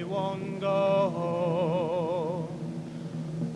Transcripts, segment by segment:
me won't go home.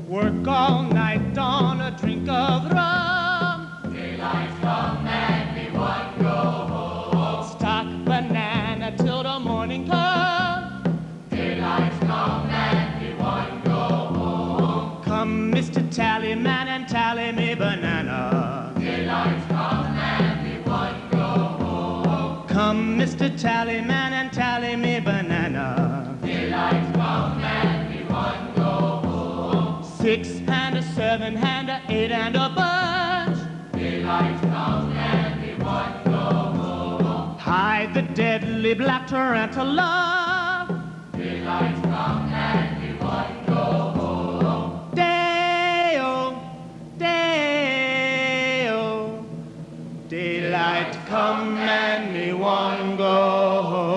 Work all night on a drink of rum. Daylight's come and me won't go home. Stock banana till the morning come. Daylight's come and me won't go home. Come, Mr. Tallyman, and tally me banana. Daylight's come and me won't go home. Come, Mr. Tallyman, and tally me banana. Daylight's come and me won't go home. 6 and a 7 and a 8 and a bunch. Daylight's come and me won't go home. Hide the deadly black tarantula. Daylight's come and me won't go home. Day-o, day-o, daylight come and me won't go home.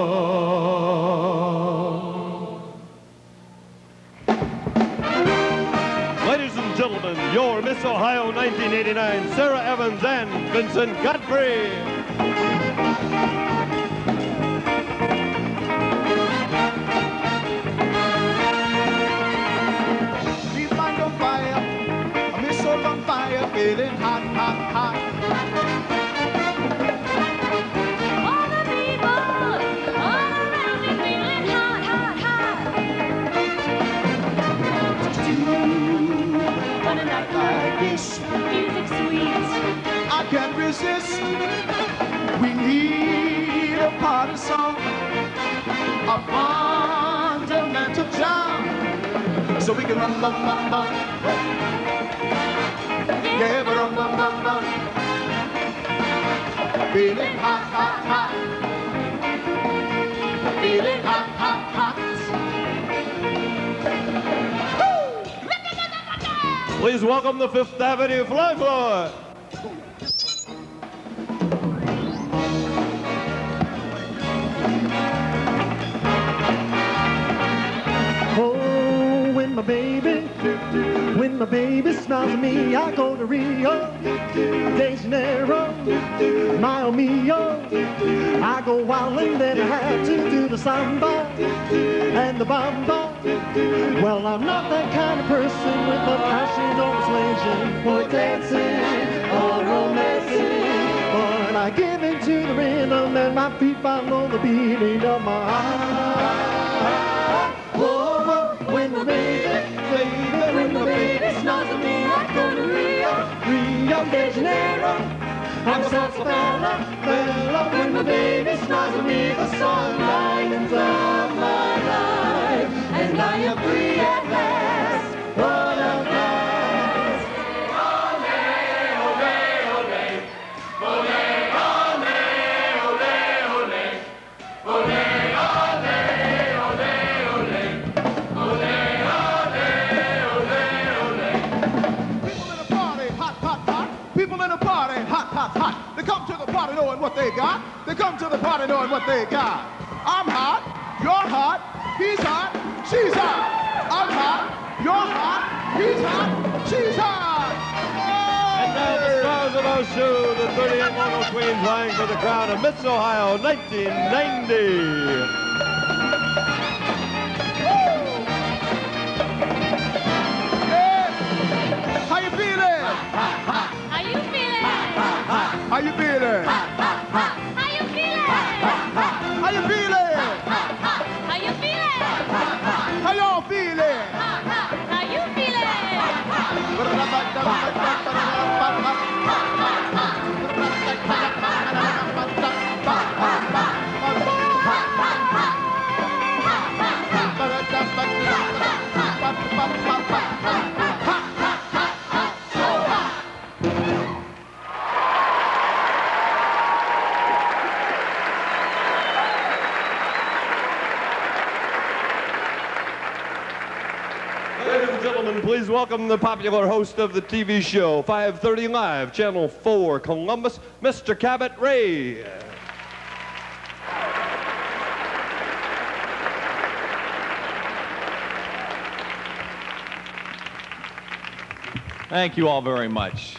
Ladies and gentlemen, your Miss Ohio 1989, Sarah Evans and Vincent Godfrey. Keep mind on fire, Miss Soul on fire, feeling hot, hot, hot. All the people all around me feeling hot, hot, hot. On a night like this, music sweet. I can't resist. We need a party song, a fundamental jam, so we can run, run, run, run. Yeah, but run, run, run, run. Feeling hot, hot, hot. Feeling hot, hot, hot. Please welcome the Fifth Avenue Fly Floor. Oh, when my baby smiles at me, I go to Rio de Janeiro, Mio mio. I go wild and then I have to do the samba and the bamba. Well, I'm not that kind of person with a passion or persuasion for dancing or romancing, but I give into the rhythm and my feet follow the beating of my heart. Whoa, when my baby smiles at me, I go to Rio de Janeiro. I'm a salsa fella, when my baby smiles at me, the sun lightens up my life, and I am free at last, what a blast. Ole, ole, ole. Ole, ole, ole, ole. Ole, ole, ole, ole. Ole, ole, ole, ole. People in a party, hot, hot, hot. People in a party, hot, hot, hot. They come to the party knowing what they got. They come to the party knowing what they got. I'm hot, you're hot, he's hot, she's hot. I'm hot, you're hot, he's hot, she's hot. And now the stars of our show, the 38 Mono Queens vying for the crown of Miss Ohio 1990. How you feeling? How you feeling? How you feeling? How you feeling? How you feeling? How you feeling? How y'all feeling? How you Ladies and gentlemen, please welcome the popular host of the TV show, 530 Live, Channel 4, Columbus, Mr. Cabot Ray. Thank you all very much.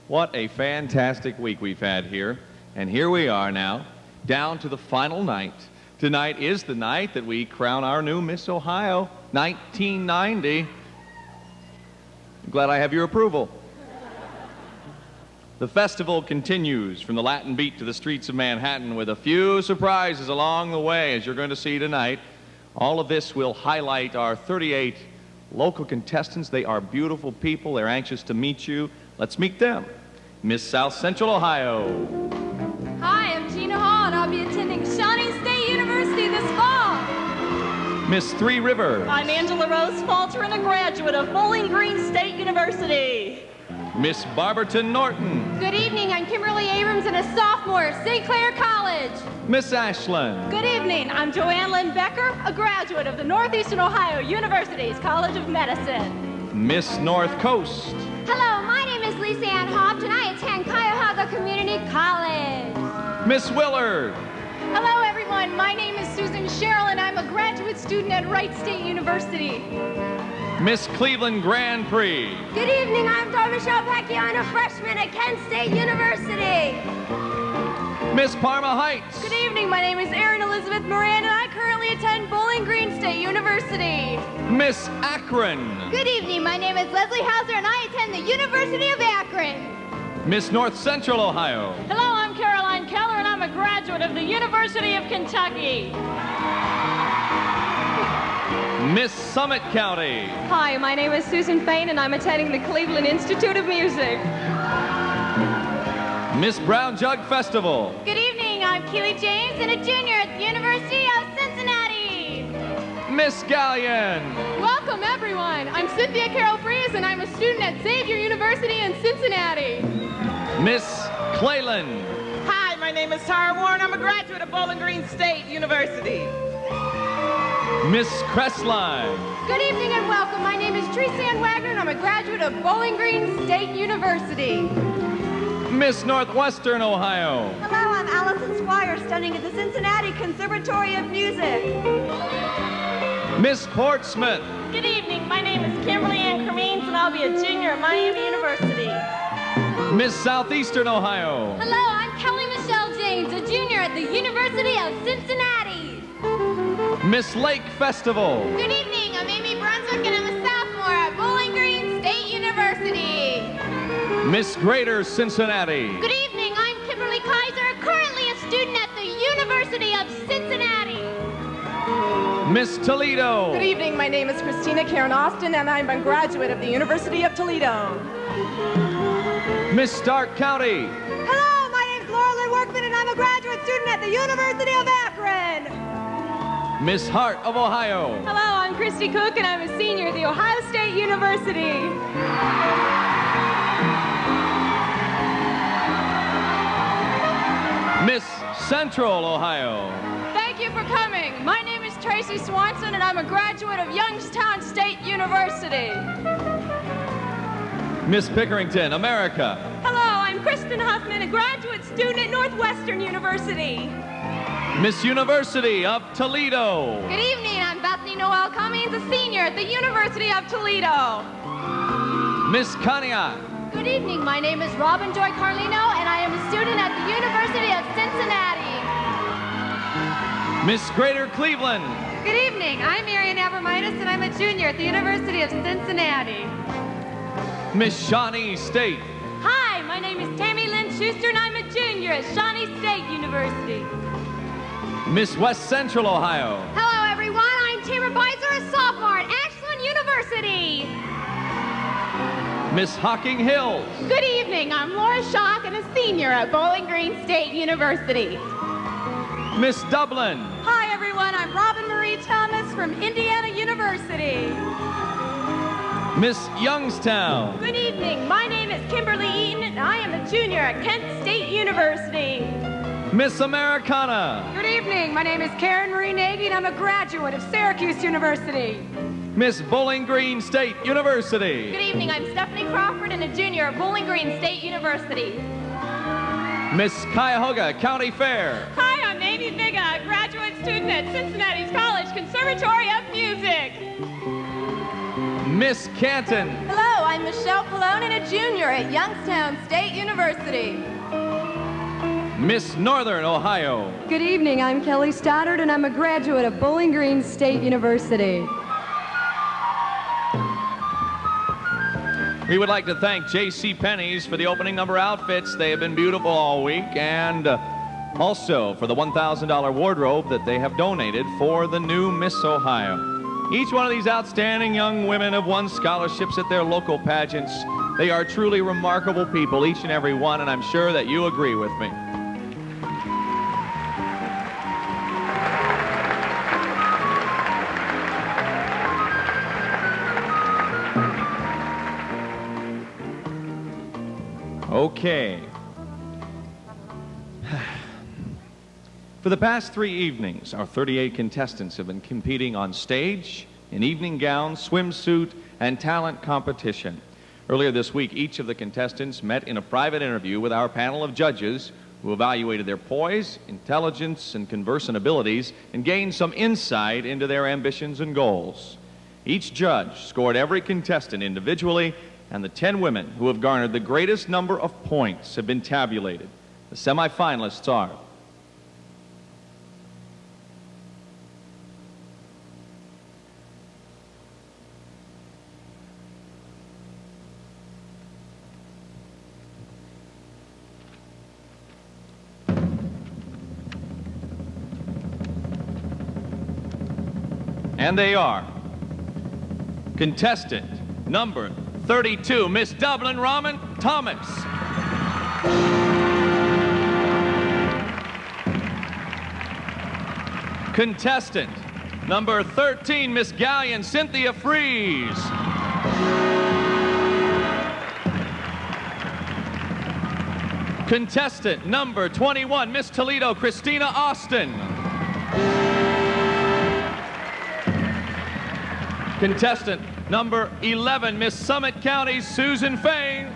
What a fantastic week we've had here. And here we are now, down to the final night Tonight is the night that we crown our new Miss Ohio, 1990. I'm glad I have your approval. The festival continues from the Latin beat to the streets of Manhattan with a few surprises along the way, as you're going to see tonight. All of this will highlight our 38 local contestants. They are beautiful people. They're anxious to meet you. Let's meet them. Miss South Central Ohio. Hi, I'm Gina Hall, and I'll be attending Shawnee State University this fall. Miss Three Rivers. I'm Angela Rose Falter, and a graduate of Bowling Green State University. Miss Barberton Norton. Good evening, I'm Kimberly Abrams, and a sophomore at St. Clair College. Miss Ashland. Good evening, I'm Joanne Lynn Becker, a graduate of the Northeastern Ohio University's College of Medicine. Miss North Coast. Hello, my name is Lisa Ann Hobbs, and I attend Cuyahoga Community College. Miss Willard. Hello, everyone. My name is Susan Sherrill, and I'm a graduate student at Wright State University. Miss Cleveland Grand Prix. Good evening, I'm Darvish Pacquiao, a freshman at Kent State University. Miss Parma Heights. Good evening. My name is Erin Elizabeth Moran, and I currently attend Bowling Green State University. Miss Akron. Good evening, my name is Leslie Hauser, and I attend the University of Akron. Miss North Central Ohio. Hello, I'm Caroline Keller, and I'm a graduate of the University of Kentucky. Miss Summit County. Hi, my name is Susan Fain, and I'm attending the Cleveland Institute of Music. Miss Brown Jug Festival. Good evening, I'm Keely James, and a junior at the University of Cincinnati. Miss Gallion. Welcome, everyone. I'm Cynthia Carol Fries, and I'm a student at Xavier University in Cincinnati. Miss Clayland. Hi, my name is Tara Warren. I'm a graduate of Bowling Green State University. Miss Crestline. Good evening and welcome. My name is Teresa Ann Wagner, and I'm a graduate of Bowling Green State University. Miss Northwestern Ohio. Hello, I'm Allison Squire, studying at the Cincinnati Conservatory of Music. Miss Portsmouth. Good evening. My name is Kimberly Ann Cremines, and I'll be a junior at Miami University. Miss Southeastern Ohio. Hello, I'm Kelly Michelle James, a junior at the University of Cincinnati. Miss Lake Festival. Good evening, I'm Amy Brunswick, and I'm a sophomore at Bowling Green State University. Miss Greater Cincinnati. Good evening, I'm Kimberly Kaiser, currently a student at the University of Cincinnati. Miss Toledo. Good evening. My name is Christina Karen Austin, and I'm a graduate of the University of Toledo. Miss Stark County. Hello, my name's Laura Lynn Workman, and I'm a graduate student at the University of Akron. Miss Hart of Ohio. Hello, I'm Christy Cook, and I'm a senior at the Ohio State University. Miss Central Ohio. Thank you for coming. My name is Tracy Swanson, and I'm a graduate of Youngstown State University. Miss Pickerington, America. Hello, I'm Kristen Huffman, a graduate student at Northwestern University. Miss University of Toledo. Good evening, I'm Bethany Noel Cummings, a senior at the University of Toledo. Miss Conneaut. Good evening, my name is Robin Joy Carlino, and I am a student at the University of Cincinnati. Miss Greater Cleveland. Good evening, I'm Marian Abramitis, and I'm a junior at the University of Cincinnati. Miss Shawnee State. Hi, my name is Tammy Lynn Schuster, and I'm a junior at Shawnee State University. Miss West Central Ohio. Hello, everyone. I'm Tamara Beiser, a sophomore at Ashland University. Miss Hocking Hills. Good evening. I'm Laura Schock, and a senior at Bowling Green State University. Miss Dublin. Hi, everyone. I'm Robin Marie Thomas from Indiana University. Miss Youngstown. Good evening. My name is Kimberly Eaton, and I am a junior at Kent State University. Miss Americana. Good evening. My name is Karen Marie Nagy, and I'm a graduate of Syracuse University. Miss Bowling Green State University. Good evening. I'm Stephanie Crawford, and a junior at Bowling Green State University. Miss Cuyahoga County Fair. Hi, I'm Amy Viga, a graduate student at Cincinnati's College Conservatory of Music. Miss Canton. Hello, I'm Michelle Pallone and a junior at Youngstown State University. Miss Northern Ohio. Good evening, I'm Kelly Stoddard, and I'm a graduate of Bowling Green State University. We would like to thank J.C. Penney's for the opening number outfits. They have been beautiful all week, and also for the $1,000 wardrobe that they have donated for the new Miss Ohio. Each one of these outstanding young women have won scholarships at their local pageants. They are truly remarkable people, each and every one, and I'm sure that you agree with me. Okay. For the past 3 evenings, our 38 contestants have been competing on stage, in evening gowns, swimsuit, and talent competition. Earlier this week, each of the contestants met in a private interview with our panel of judges who evaluated their poise, intelligence, and conversant abilities and gained some insight into their ambitions and goals. Each judge scored every contestant individually, and the 10 women who have garnered the greatest number of points have been tabulated. The semifinalists are and they are contestant number 32, Miss Dublin Raman Thomas. Contestant number 13, Miss Galleon Cynthia Fries. Contestant number 21, Miss Toledo Christina Austin. Contestant number 11, Miss Summit County's Susan Fain.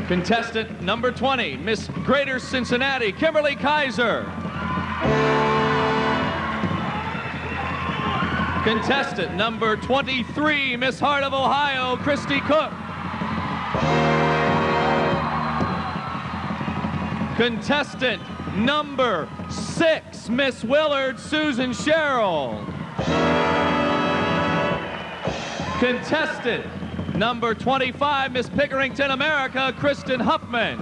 Contestant number 20, Miss Greater Cincinnati, Kimberly Kaiser. Contestant number 23, Miss Heart of Ohio, Christy Cook. Contestant number 6, Miss Willard, Susan Sherrill. Contestant number 25, Miss Pickerington, America, Kristen Huffman.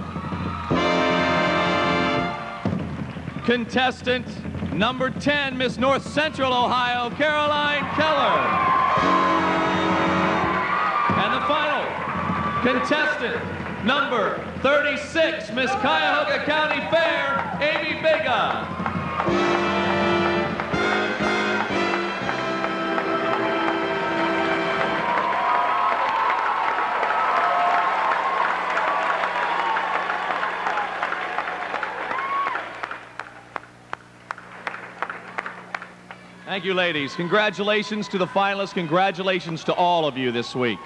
Contestant number 10, Miss North Central Ohio, Caroline Keller. And the final contestant number 36, Miss Cuyahoga County Fair, Amy Biga. Thank you, ladies. Congratulations to the finalists. Congratulations to all of you this week.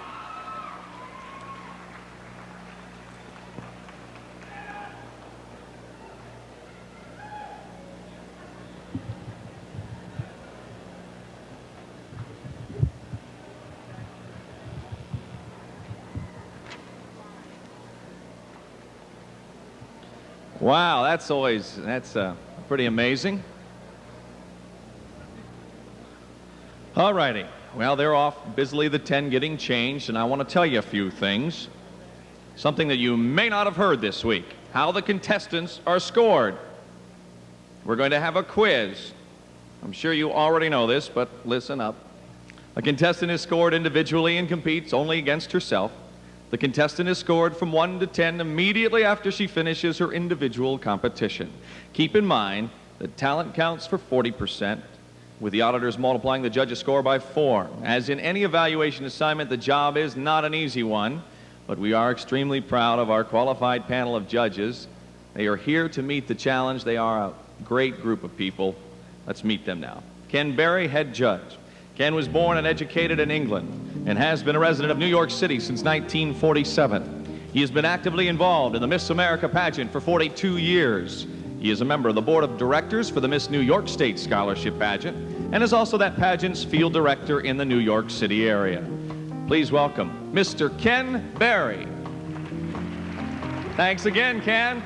Wow, that's pretty amazing. All righty. Well, they're off busily, the 10 getting changed, and I want to tell you a few things. Something that you may not have heard this week, how the contestants are scored. We're going to have a quiz. I'm sure you already know this, but listen up. A contestant is scored individually and competes only against herself. The contestant is scored from 1 to 10 immediately after she finishes her individual competition. Keep in mind that talent counts for 40%, with the auditors multiplying the judge's score by 4. As in any evaluation assignment, the job is not an easy one, but we are extremely proud of our qualified panel of judges. They are here to meet the challenge. They are a great group of people. Let's meet them now. Ken Berry, head judge. Ken was born and educated in England and has been a resident of New York City since 1947. He has been actively involved in the Miss America pageant for 42 years. He is a member of the board of directors for the Miss New York State Scholarship Pageant and is also that pageant's field director in the New York City area. Please welcome Mr. Ken Berry. Thanks again, Ken.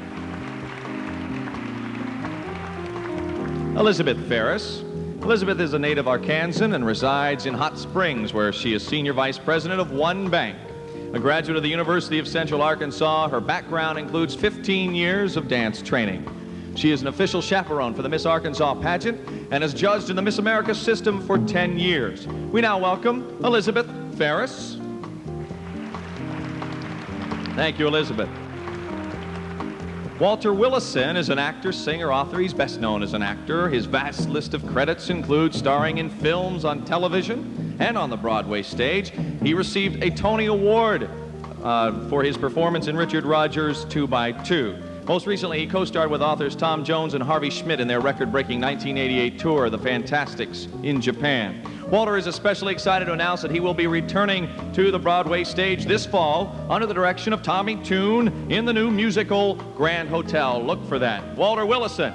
Elizabeth Ferris. Elizabeth is a native Arkansan and resides in Hot Springs, where she is senior vice president of One Bank. A graduate of the University of Central Arkansas, her background includes 15 years of dance training. She is an official chaperone for the Miss Arkansas pageant and has judged in the Miss America system for 10 years. We now welcome Elizabeth Ferris. Thank you, Elizabeth. Walter Willison is an actor, singer, author. He's best known as an actor. His vast list of credits includes starring in films, on television, and on the Broadway stage. He received a Tony Award for his performance in Richard Rodgers' 2x2. Most recently, he co-starred with authors Tom Jones and Harvey Schmidt in their record-breaking 1988 tour, The Fantastics, in Japan. Walter is especially excited to announce that he will be returning to the Broadway stage this fall under the direction of Tommy Tune in the new musical Grand Hotel. Look for that. Walter Willison.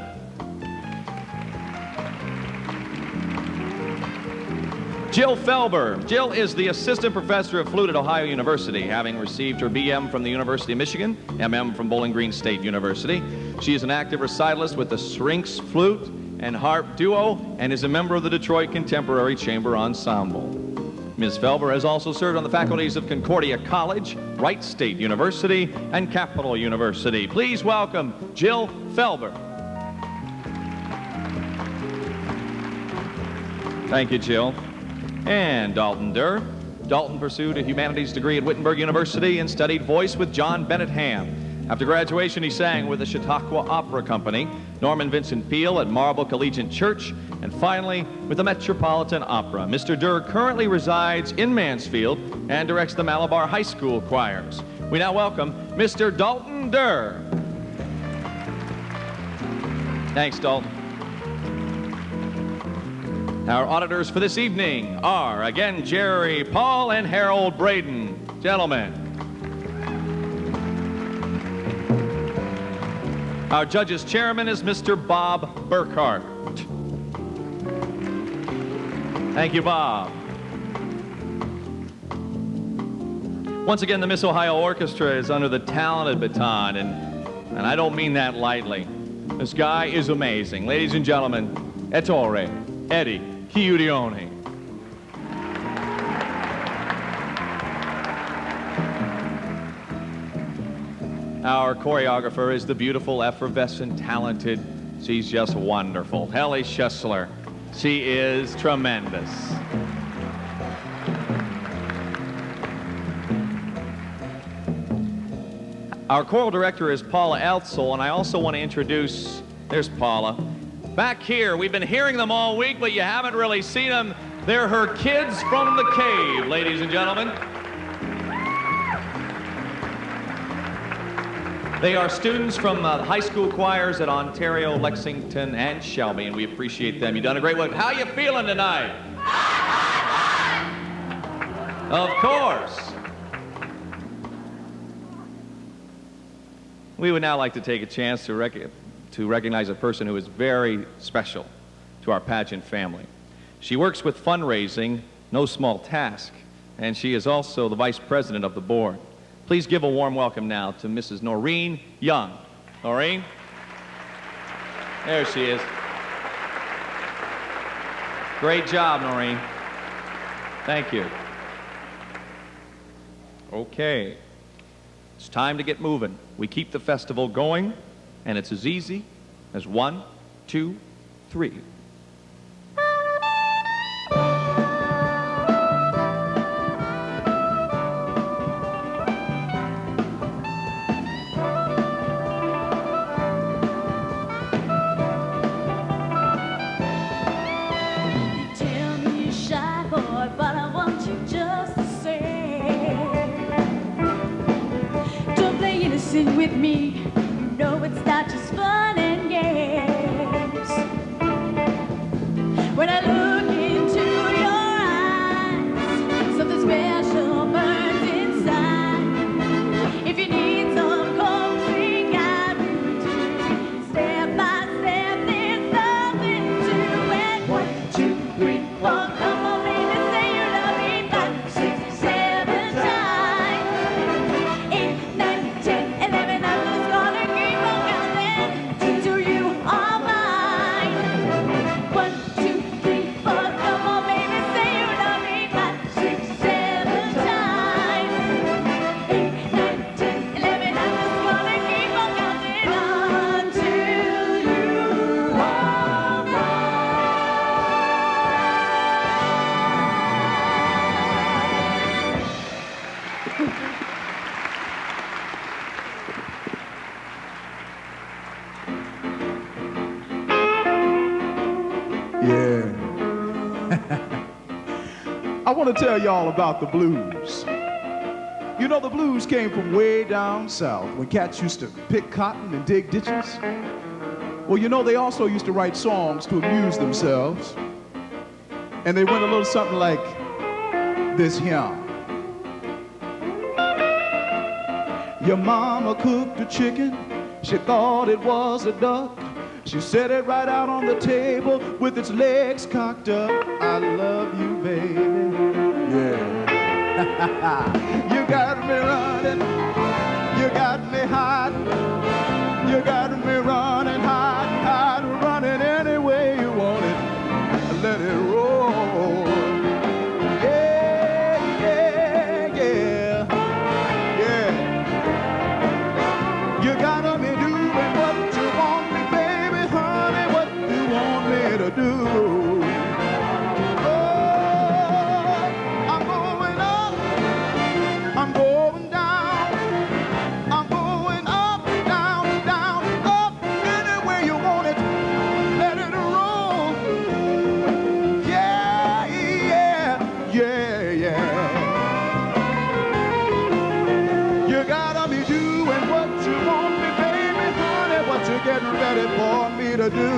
Jill Felber. Jill is the assistant professor of flute at Ohio University, having received her BM from the University of Michigan, MM from Bowling Green State University. She is an active recitalist with the Syrinx Flute and Harp Duo and is a member of the Detroit Contemporary Chamber Ensemble. Ms. Felber has also served on the faculties of Concordia College, Wright State University, and Capital University. Please welcome Jill Felber. Thank you, Jill. And Dalton Durr. Dalton pursued a humanities degree at Wittenberg University and studied voice with John Bennett Ham. After graduation, he sang with the Chautauqua Opera Company, Norman Vincent Peale at Marble Collegiate Church, and finally with the Metropolitan Opera. Mr. Durr currently resides in Mansfield and directs the Malabar High School choirs. We now welcome Mr. Dalton Durr. Thanks, Dalton. Our auditors for this evening are, again, Jerry, Paul, and Harold Braden. Gentlemen. Our judge's chairman is Mr. Bob Burkhart. Thank you, Bob. Once again, the Miss Ohio Orchestra is under the talented baton, and I don't mean that lightly. This guy is amazing. Ladies and gentlemen, Ettore Eddie Chiudione. Our choreographer is the beautiful, effervescent, talented, she's just wonderful, Helly Schessler. She is tremendous. Our choral director is Paula Eltsel, and I also want to introduce, there's Paula. Back here, we've been hearing them all week, but you haven't really seen them. They're her kids from the cave, ladies and gentlemen. They are students from the high school choirs at Ontario, Lexington, and Shelby, and we appreciate them. You've done a great work. How are you feeling tonight? Of course. We would now like to take a chance to recognize a person who is very special to our pageant family. She works with fundraising, no small task, and she is also the vice president of the board. Please give a warm welcome now to Mrs. Noreen Young. Noreen? There she is. Great job, Noreen. Thank you. Okay. It's time to get moving. We keep the festival going, and it's as easy as 1, 2, 3. With me, you know it's not just fun and games. When I look into your eyes, something special burns inside. If you need some coaxing, I will do. Step by step, there's something to it. 1, 2, 3, 4, come on, baby, say you love me. 5, 6, 7 times. 8, 9, 10, 11, I love Yeah. I want to tell y'all about the blues. You know, the blues came from way down south when cats used to pick cotton and dig ditches. Well, you know, they also used to write songs to amuse themselves. And they went a little something like this here. Your mama cooked a chicken. She thought it was a duck. She set it right out on the table with its legs cocked up. I love you, baby. Yeah. You got me running. You got me hot. You got me running hot, hot, running any way you want it. Let it roll. Yeah, yeah, yeah. Yeah. You got me doing what you want me, baby, honey, what you want me to do. Getting ready for me to do.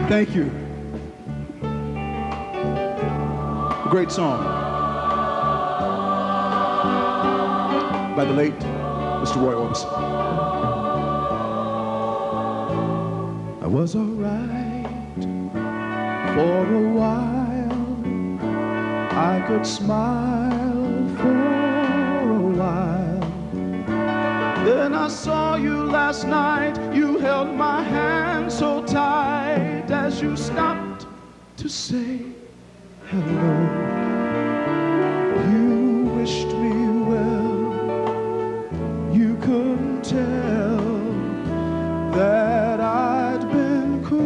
Thank you. A great song by the late Mr. Roy Orbison. I was all right for a while. I could smile for a while. Then I saw you last night. You held my hand so tight as you stopped to say hello. You wished me well. You couldn't tell that I'd been crying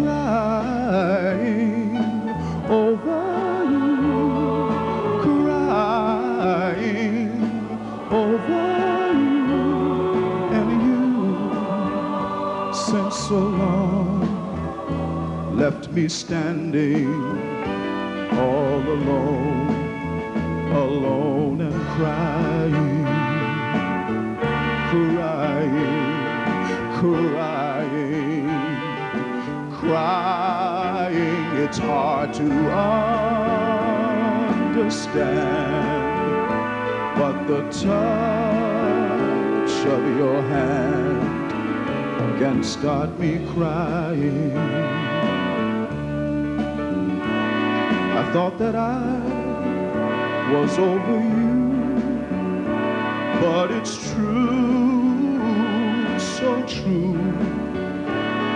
over you, crying over you, and you, since so long, left me standing all alone, alone and crying, crying, crying, crying. It's hard to understand, but the touch of your hand can start me crying. I thought that I was over you, but it's true, so true.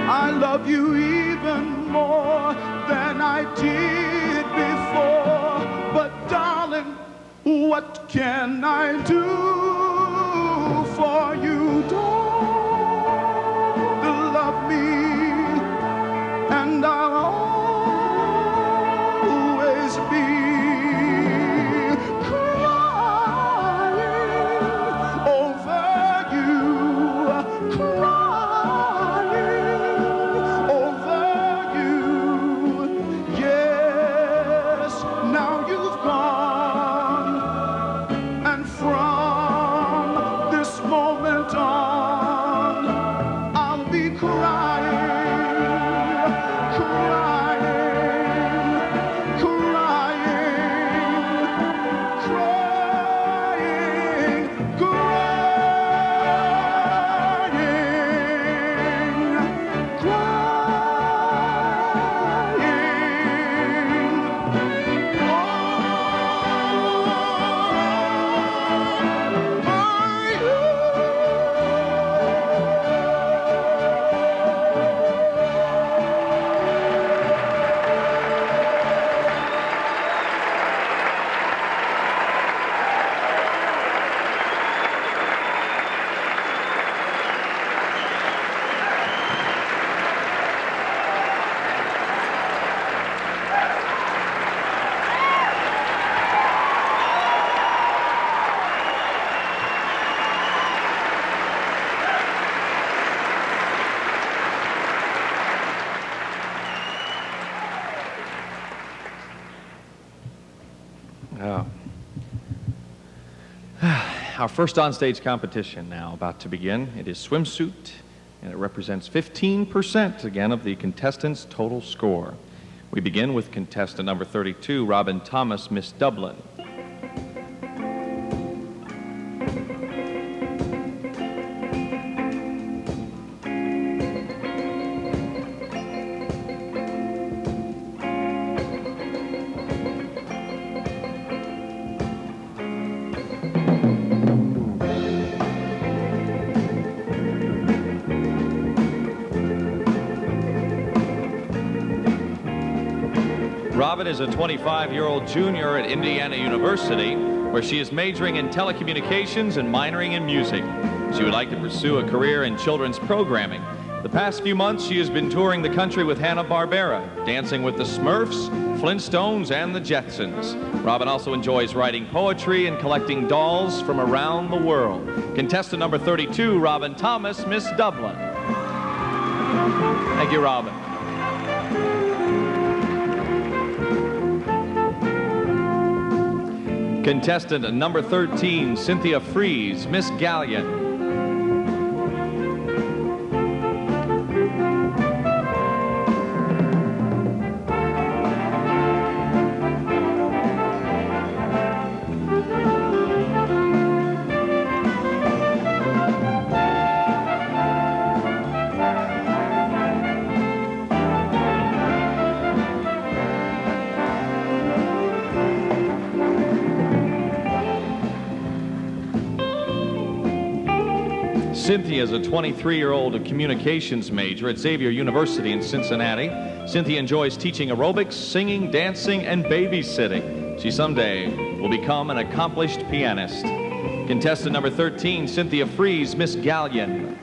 I love you even more than I did before. But darling, what can I do for you? Don't love me, and I'll be crying over you, crying over you. Yes, now you've gone, Our first onstage competition now about to begin. It is swimsuit, and it represents 15% again of the contestants' total score. We begin with contestant number 32, Robin Thomas, Miss Dublin. Robin is a 25-year-old junior at Indiana University, where she is majoring in telecommunications and minoring in music. She would like to pursue a career in children's programming. The past few months, she has been touring the country with Hanna-Barbera, dancing with the Smurfs, Flintstones, and the Jetsons. Robin also enjoys writing poetry and collecting dolls from around the world. Contestant number 32, Robin Thomas, Miss Dublin. Thank you, Robin. Contestant number 13, Cynthia Fries, Miss Gallion. Cynthia is a 23-year-old communications major at Xavier University in Cincinnati. Cynthia enjoys teaching aerobics, singing, dancing, and babysitting. She someday will become an accomplished pianist. Contestant number 13, Cynthia Fries, Miss Gallion.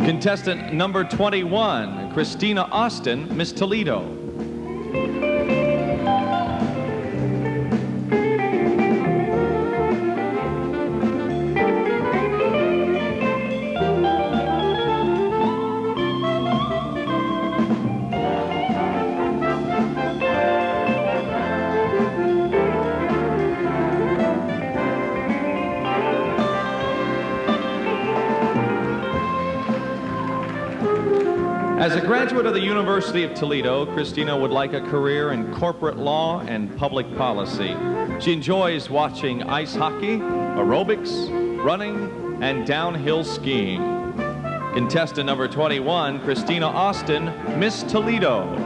Contestant number 21, Christina Austin, Miss Toledo. As a graduate of the University of Toledo, Christina would like a career in corporate law and public policy. She enjoys watching ice hockey, aerobics, running, and downhill skiing. Contestant number 21, Christina Austin, Miss Toledo.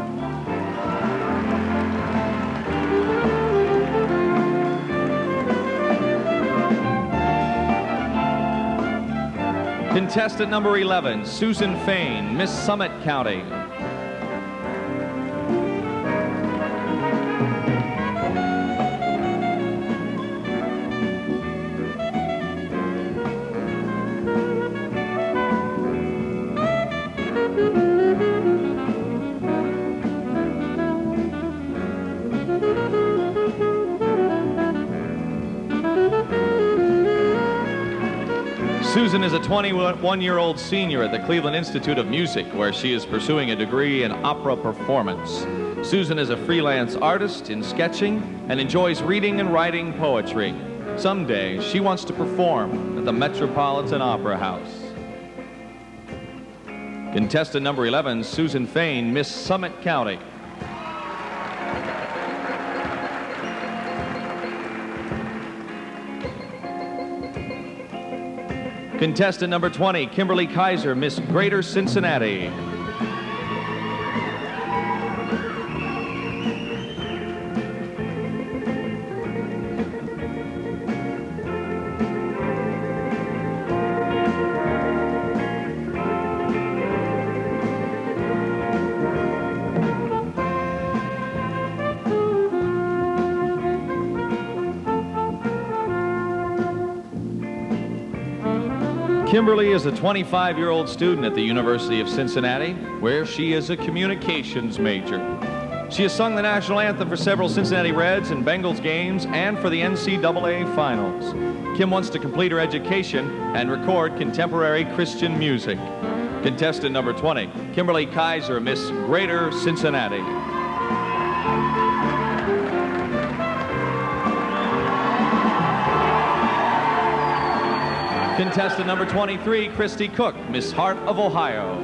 Contestant number 11, Susan Fain, Miss Summit County. Susan is a 21-year-old senior at the Cleveland Institute of Music, where she is pursuing a degree in opera performance. Susan is a freelance artist in sketching and enjoys reading and writing poetry. Someday, she wants to perform at the Metropolitan Opera House. Contestant number 11, Susan Fain, Miss Summit County. Contestant number 20, Kimberly Kaiser, Miss Greater Cincinnati. Kimberly is a 25-year-old student at the University of Cincinnati, where she is a communications major. She has sung the national anthem for several Cincinnati Reds and Bengals games and for the NCAA Finals. Kim wants to complete her education and record contemporary Christian music. Contestant number 20, Kimberly Kaiser, Miss Greater Cincinnati. Contestant number 23, Christy Cook, Miss Heart of Ohio.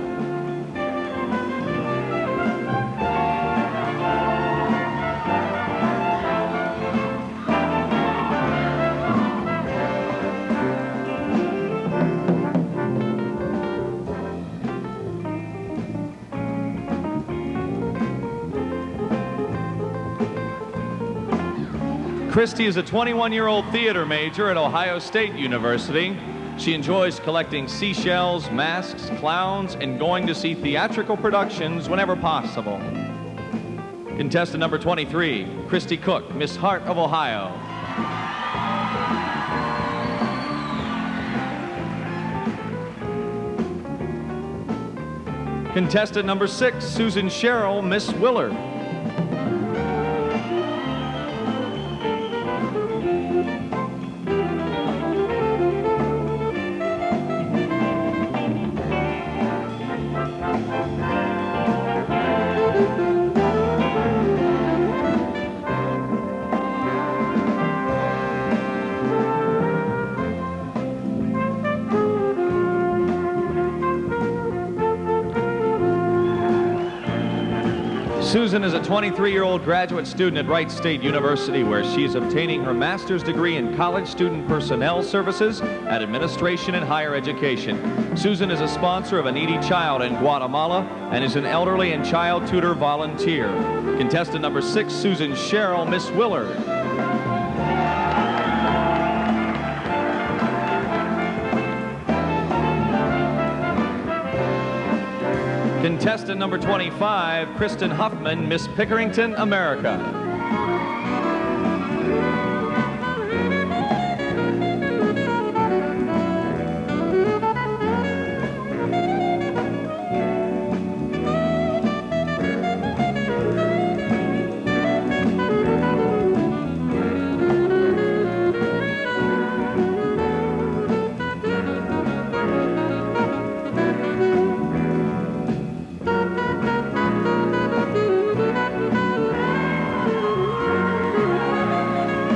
Christy is a 21-year-old theater major at Ohio State University. She enjoys collecting seashells, masks, clowns, and going to see theatrical productions whenever possible. Contestant number 23, Christy Cook, Miss Heart of Ohio. Contestant number 6, Susan Sherrill, Miss Willard. Susan is a 23-year-old graduate student at Wright State University, where she is obtaining her master's degree in college student personnel services at administration and higher education. Susan is a sponsor of a needy child in Guatemala and is an elderly and child tutor volunteer. Contestant number 6, Susan Sherrill, Miss Willard. Contestant number 25, Kristen Huffman, Miss Pickerington, America.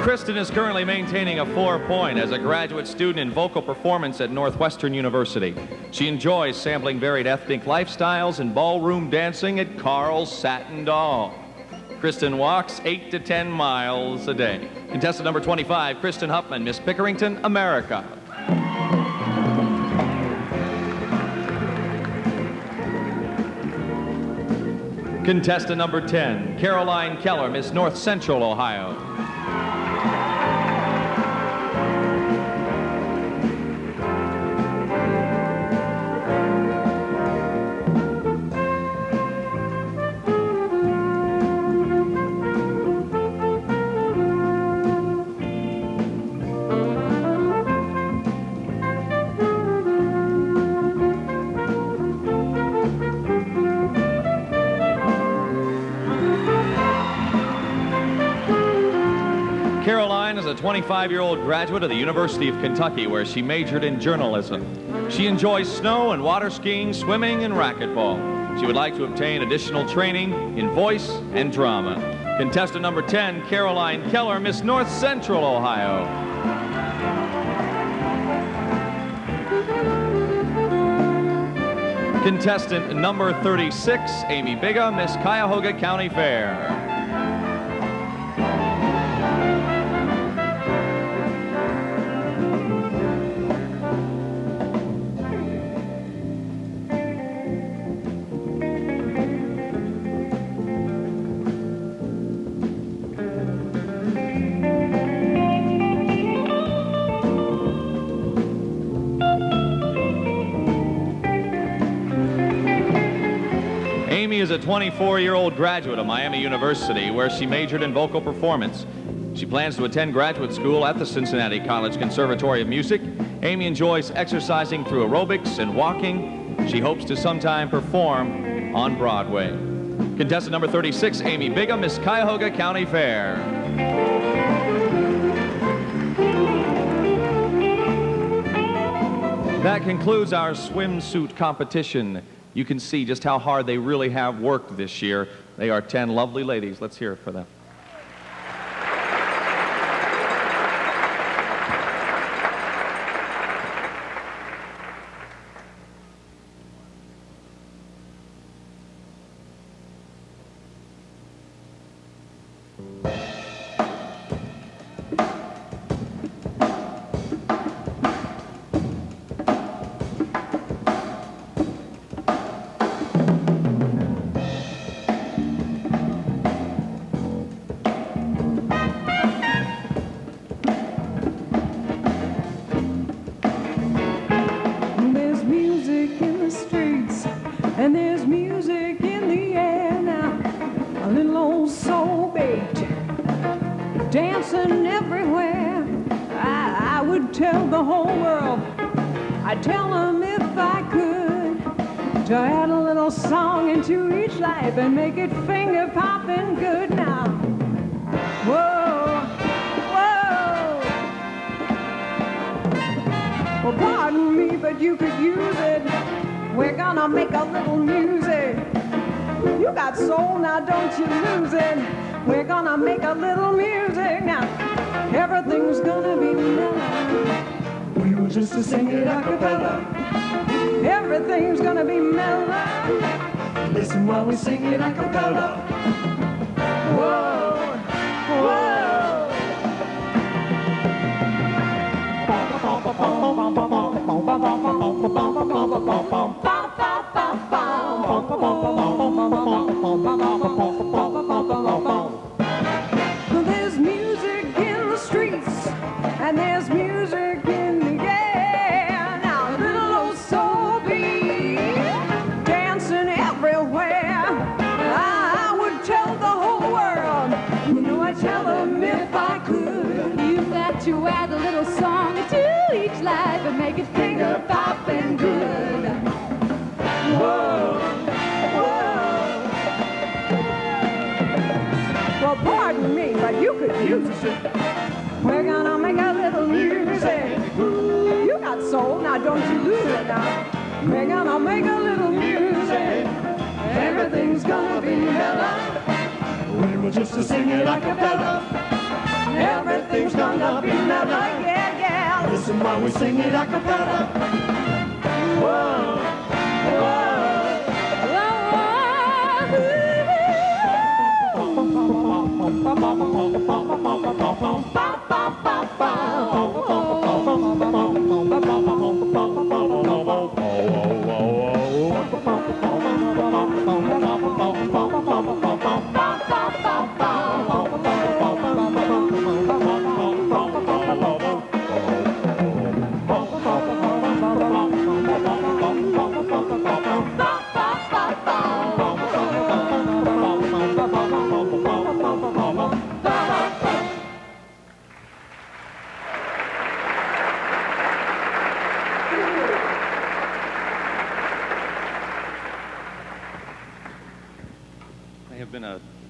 Kristen is currently maintaining a 4-point as a graduate student in vocal performance at Northwestern University. She enjoys sampling varied ethnic lifestyles and ballroom dancing at Carl's Satin Doll. Kristen walks 8 to 10 miles a day. Contestant number 25, Kristen Huffman, Miss Pickerington, America. Contestant number 10, Caroline Keller, Miss North Central, Ohio. Caroline is a 25-year-old graduate of the University of Kentucky, where she majored in journalism. She enjoys snow and water skiing, swimming, and racquetball. She would like to obtain additional training in voice and drama. Contestant number 10, Caroline Keller, Miss North Central, Ohio. Contestant number 36, Amy Biga, Miss Cuyahoga County Fair. Amy is a 24-year-old graduate of Miami University, where she majored in vocal performance. She plans to attend graduate school at the Cincinnati College Conservatory of Music. Amy enjoys exercising through aerobics and walking. She hopes to sometime perform on Broadway. Contestant number 36, Amy Biga, Miss Cuyahoga County Fair. That concludes our swimsuit competition. You can see just how hard they really have worked this year. They are 10 lovely ladies. Let's hear it for them. There's music in the streets, and there's music in the air now. A little old soul baked, dancing everywhere. I would tell the whole world, I'd tell them if I could, to add a little song into each life and make it finger popping good now. Whoa, whoa. Well, pardon me, but you could use it. We're gonna make a little music. You got soul, now don't you lose it. We're gonna make a little music now. Everything's gonna be mellow. We were just to sing it a cappella. Everything's gonna be mellow. Listen while we sing it a cappella. Whoa, whoa. There's music in the streets, and there's music in the air. Now, little old soul beat, dancing everywhere. I would tell the whole world, you know I'd tell them if I could. You've got to add a little song to each life and make it finger popping good. Whoa, whoa. Well, pardon me, but you could use it. We're gonna make a little music. You got soul, now don't you lose it now. We're gonna make a little music. Everything's gonna be mellow. We were just to sing it a cappella. Everything's gonna be mellow, yeah, yeah. Listen while we sing it a cappella. Whoa, whoa.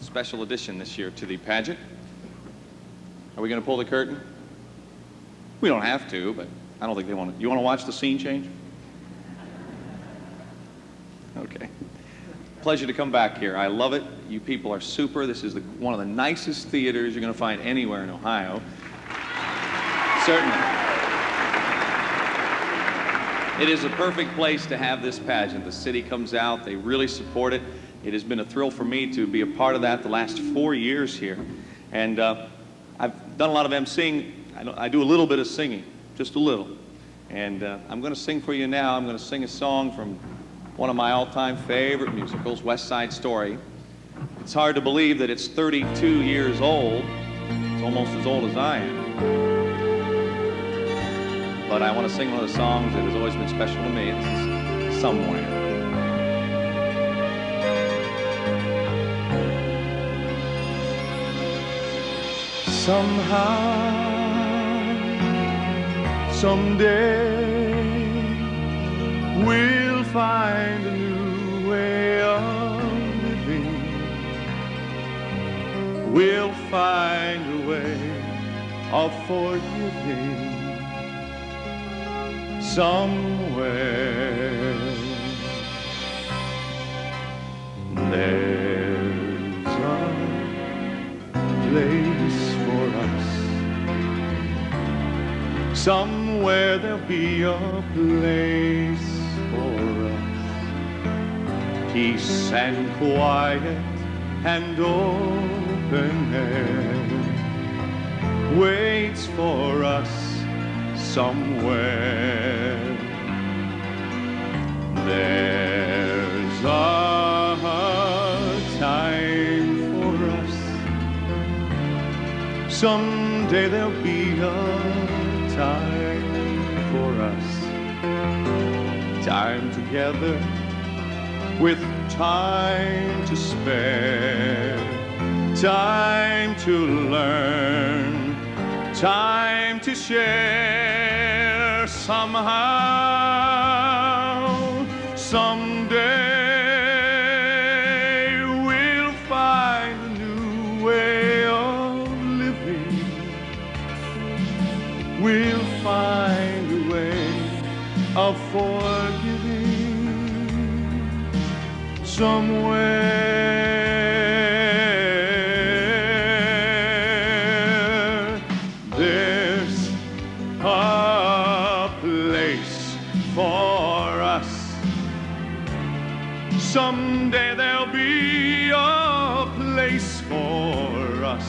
Special addition this year to the pageant. Are we going to pull the curtain? We don't have to, but I don't think they want to. You want to watch the scene change? Okay. Pleasure to come back here. I love it. You people are super. This is one of the nicest theaters you're going to find anywhere in Ohio. Certainly. It is a perfect place to have this pageant. The city comes out. They really support it. It has been a thrill for me to be a part of that the last 4 years here. And I've done a lot of emceeing. I do a little bit of singing, just a little. And I'm going to sing for you now. I'm going to sing a song from one of my all-time favorite musicals, West Side Story. It's hard to believe that it's 32 years old. It's almost as old as I am. But I want to sing one of the songs that has always been special to me. It's Somewhere. Somehow, someday, we'll find a new way of living. We'll find a way of forgiving somewhere. There's place for us. Somewhere there'll be a place for us. Peace and quiet and open air waits for us somewhere. There's a time for us. Someday there'll be a time for us. Time together with time to spare. Time to learn. Time to share. Somehow, someday, we'll find a new way of living. We'll find a way of forgiving somewhere. There's a place for us. Someday there'll be a place for us.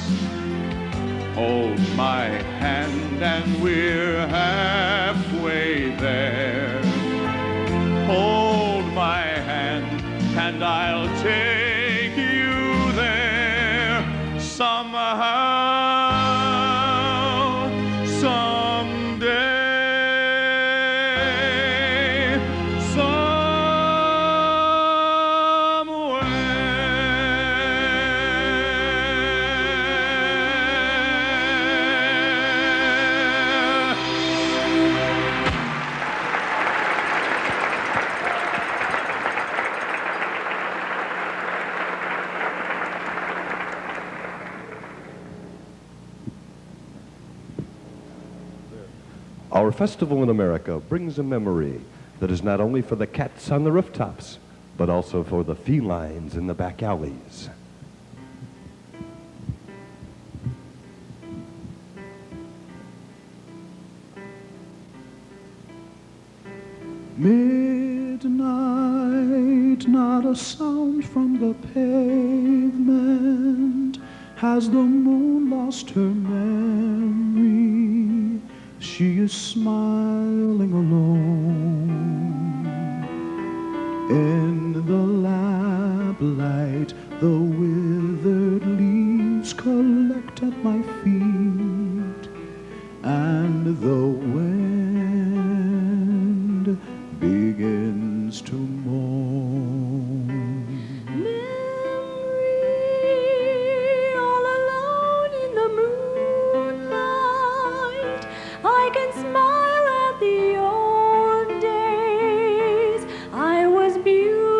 Hold my hand and we're halfway there. Hold my hand and I'll take you there. Somehow, someday, Our festival in America brings a memory that is not only for the cats on the rooftops, but also for the felines in the back alleys. Midnight, not a sound from the pavement. Has the moon lost her memory? She is smiling alone. In the lamplight, the withered leaves collect at my feet, and the wind begins to moan. Memory, all alone in the moonlight, I can smile at the old days. I was beautiful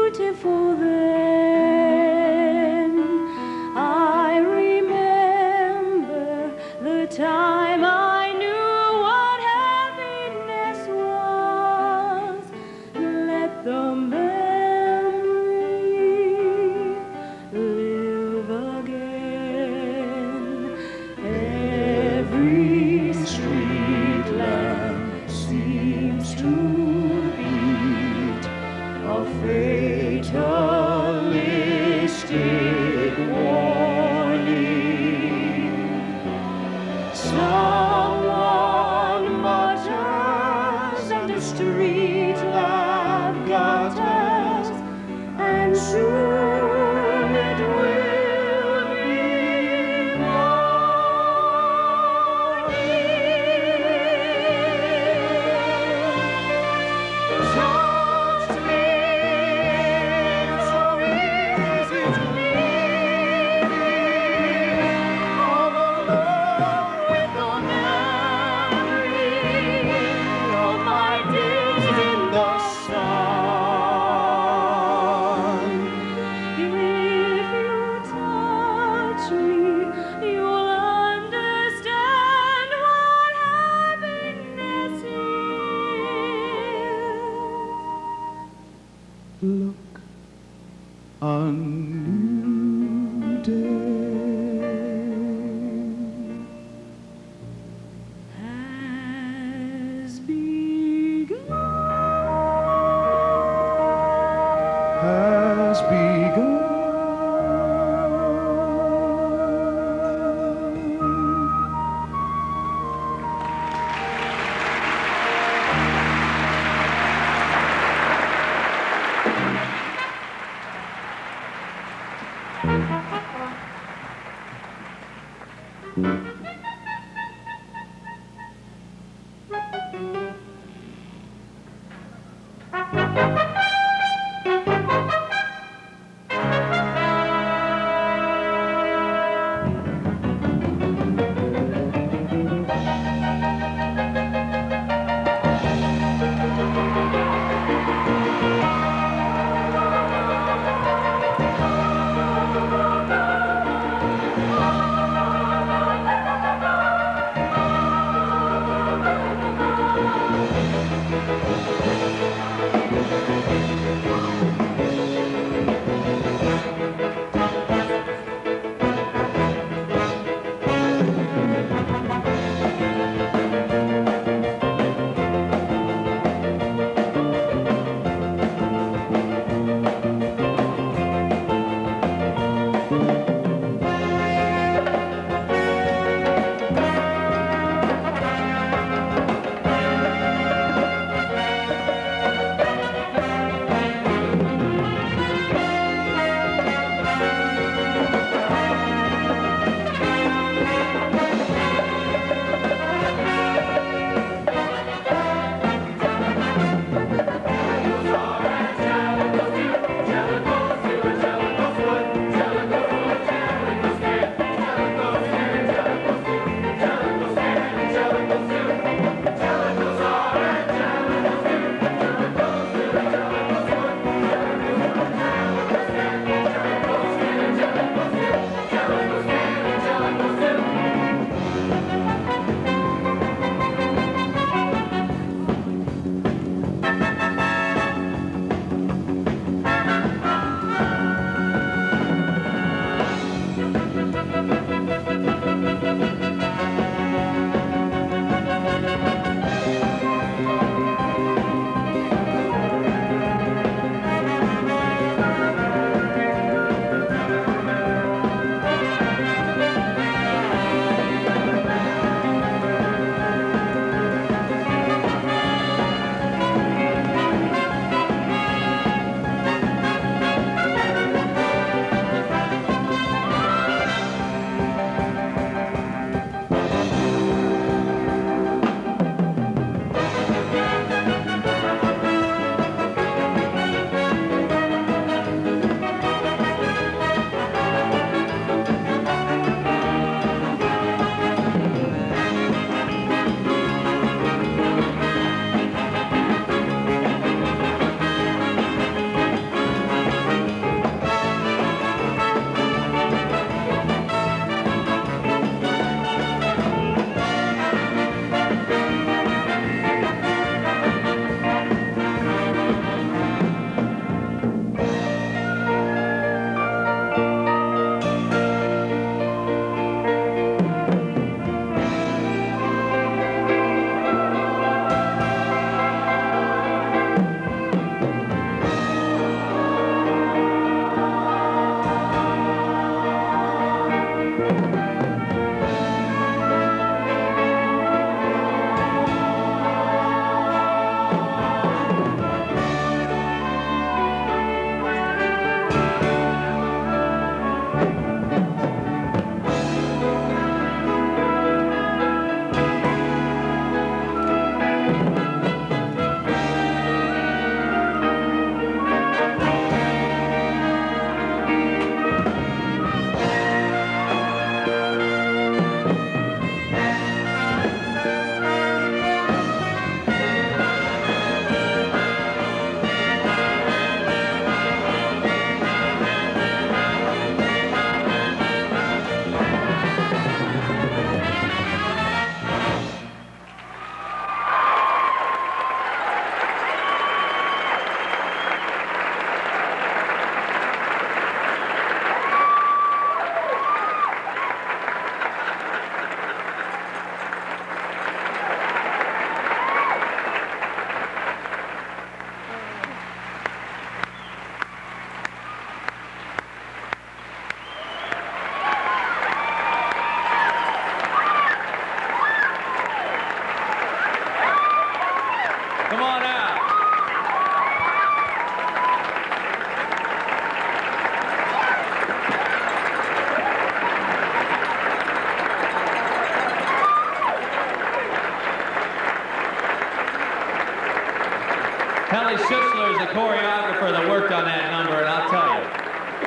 the choreographer that worked on that number, and I'll tell you,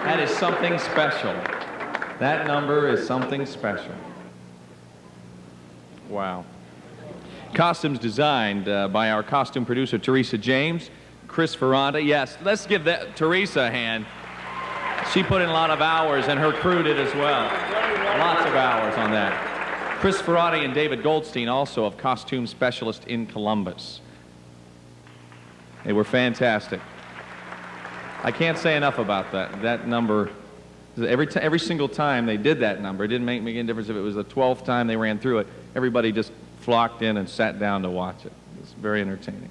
that is something special. That number is something special. Wow. Costumes designed by our costume producer, Teresa James. Chris Ferranda. Yes, let's give that Teresa a hand. She put in a lot of hours, and her crew did as well. Lots of hours on that. Chris Ferrari and David Goldstein, also of Costume Specialist in Columbus. They were fantastic. I can't say enough about that. That number, every single time they did that number, it didn't make any difference if it was the 12th time they ran through it. Everybody just flocked in and sat down to watch it. It was very entertaining.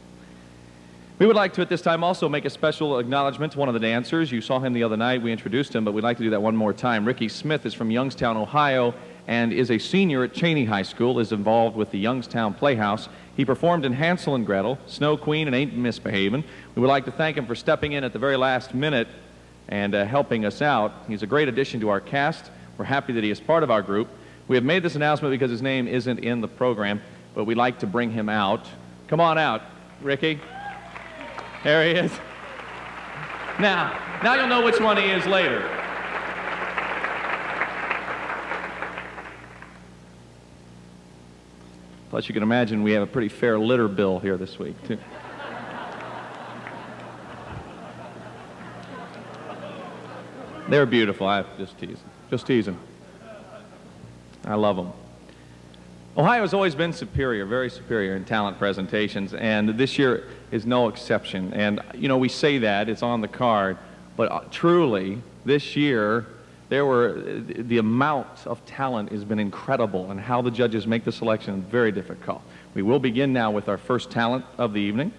We would like to, at this time, also make a special acknowledgement to one of the dancers. You saw him the other night. We introduced him, but we'd like to do that one more time. Ricky Smith is from Youngstown, Ohio, and is a senior at Cheney High School, is involved with the Youngstown Playhouse. He performed in Hansel and Gretel, Snow Queen, and Ain't Misbehavin'. We would like to thank him for stepping in at the very last minute and helping us out. He's a great addition to our cast. We're happy that he is part of our group. We have made this announcement because his name isn't in the program, but we'd like to bring him out. Come on out, Ricky. There he is. Now you'll know which one he is later. Plus, you can imagine we have a pretty fair litter bill here this week, too. They're beautiful. I'm just teasing. Just teasing. I love them. Ohio has always been superior, very superior in talent presentations, and this year is no exception. And, you know, we say that, it's on the card, but truly, this year, the amount of talent has been incredible, and how the judges make the selection is very difficult. We will begin now with our first talent of the evening.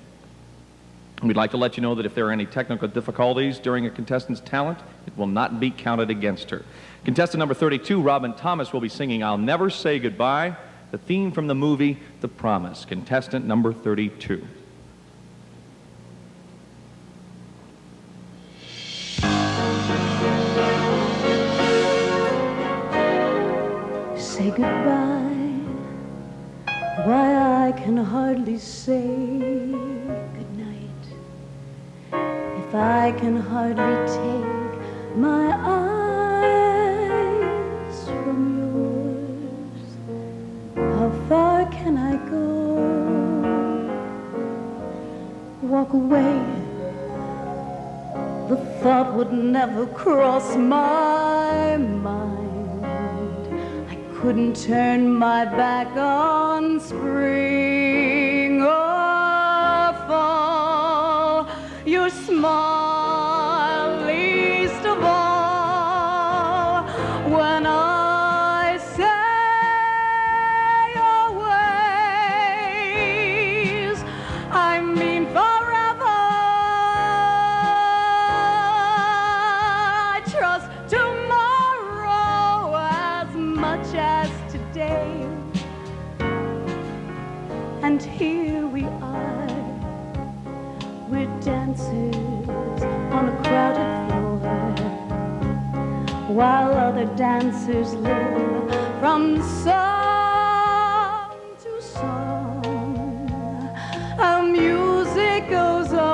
We'd like to let you know that if there are any technical difficulties during a contestant's talent, it will not be counted against her. Contestant number 32, Robin Thomas, will be singing I'll Never Say Goodbye, the theme from the movie The Promise. Contestant number 32. Say goodbye, why I can hardly say goodnight. If I can hardly take my eyes from yours, how far can I go? Walk away, the thought would never cross my mind. Couldn't turn my back on spring or fall. Your smile least of all. When I say your ways, I mean forever. I trust tomorrow as much as today. And here we are, we're dancers on a crowded floor, while other dancers live from song to song. Our music goes on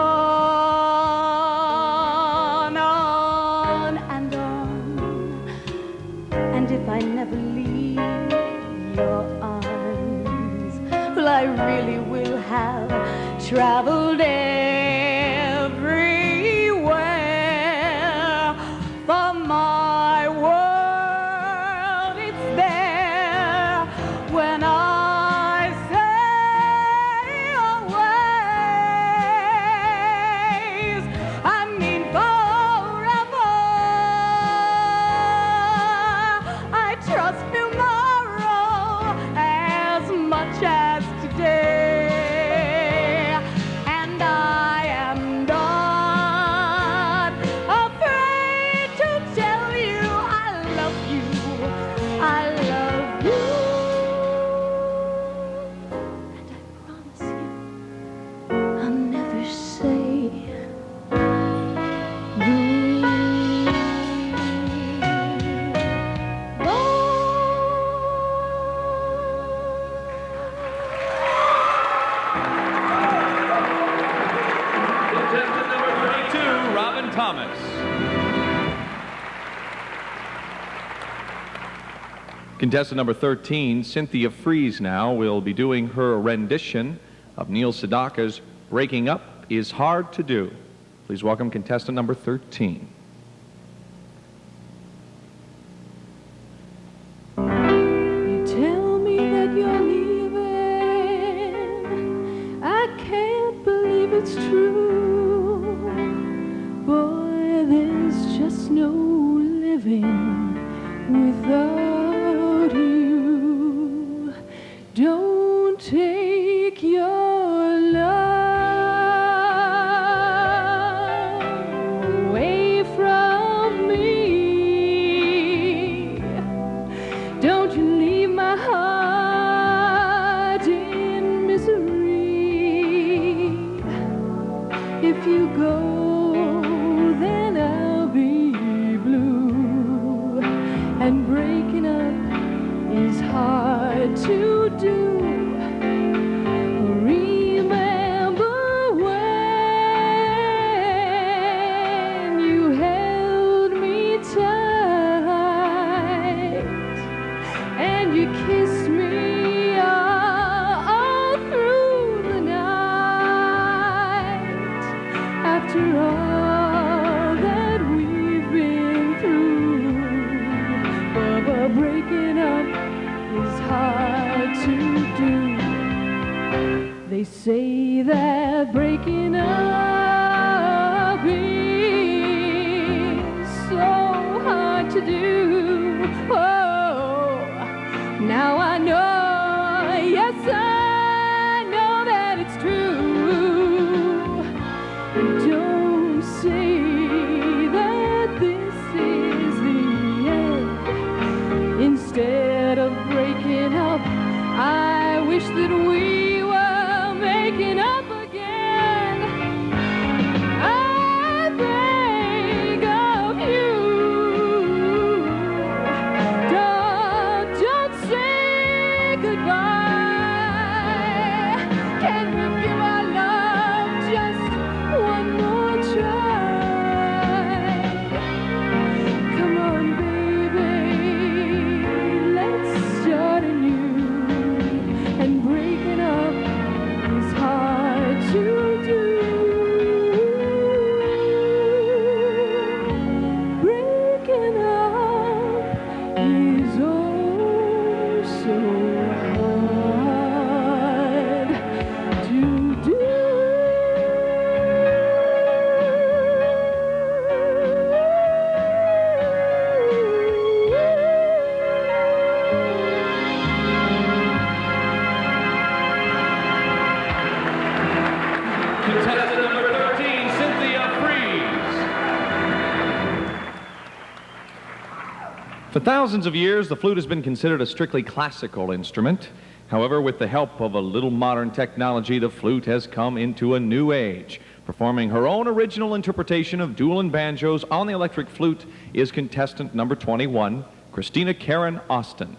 and on. And if I never leave your arms, well, I really will have traveled everywhere. For my world, it's there. When I say always, I mean forever. I trust tomorrow as much as today. And I Contestant number 13, Cynthia Freeze, now will be doing her rendition of Neil Sedaka's Breaking Up is Hard to Do. Please welcome contestant number 13. You tell me that you're leaving. I can't believe it's true. Boy, there's just no living without you. Don't take your love away from me. Don't you leave my heart in misery. If you go, then I'll be blue. And breaking up is hard to do. Remember when you held me tight and you kissed me all through the night. After all that we've been through, but breaking up is hard to do. They say that breaking up is so hard to do. Oh, now I know, yes, I know that it's true. Don't say that this is the end. Instead of breaking up, I wish that we were making up again. I beg of you, don't say goodbye. Can we give our love just one more try? Come on, baby, let's start anew. And breaking up is hard to do. Breaking up is oh so hard to do. Contestant number 13, Cynthia Freeze. For thousands of years, the flute has been considered a strictly classical instrument. However, with the help of a little modern technology, the flute has come into a new age. Performing her own original interpretation of dual and banjos on the electric flute is contestant number 21, Christina Karen Austin.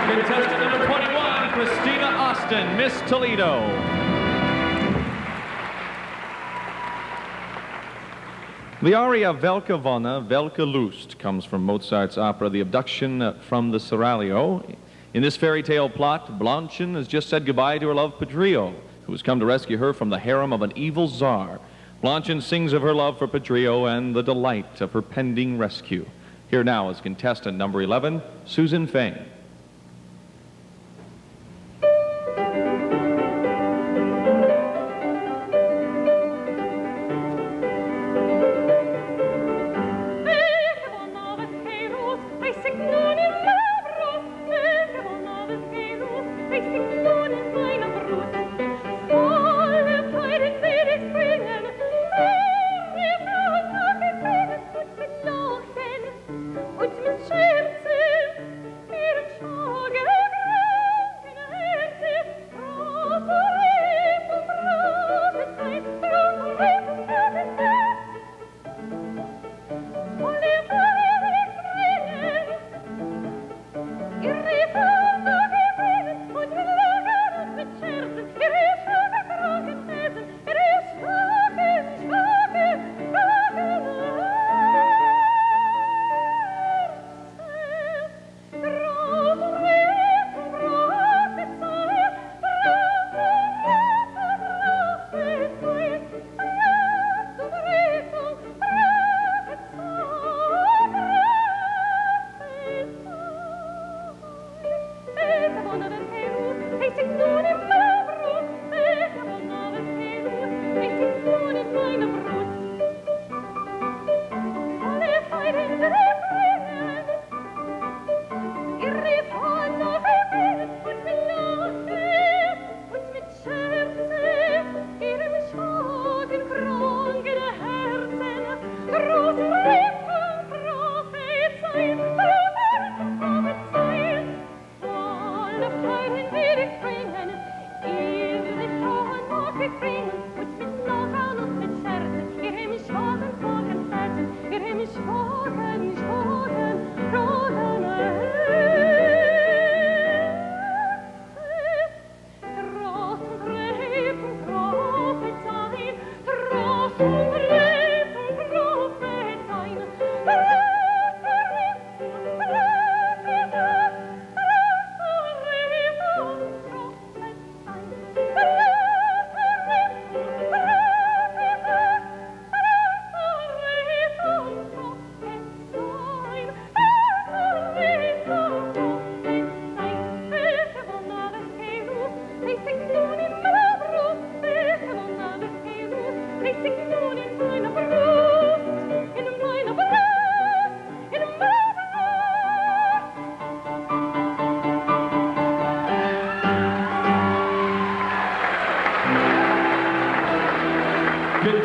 Contestant number 21, Christina Austin, Miss Toledo. The aria Welke Wonne, Welke Lust comes from Mozart's opera The Abduction from the Seraglio. In this fairy tale plot, Blanchen has just said goodbye to her love Pedrillo, who has come to rescue her from the harem of an evil czar. Blanchen sings of her love for Pedrillo and the delight of her pending rescue. Here now is contestant number 11, Susan Fain.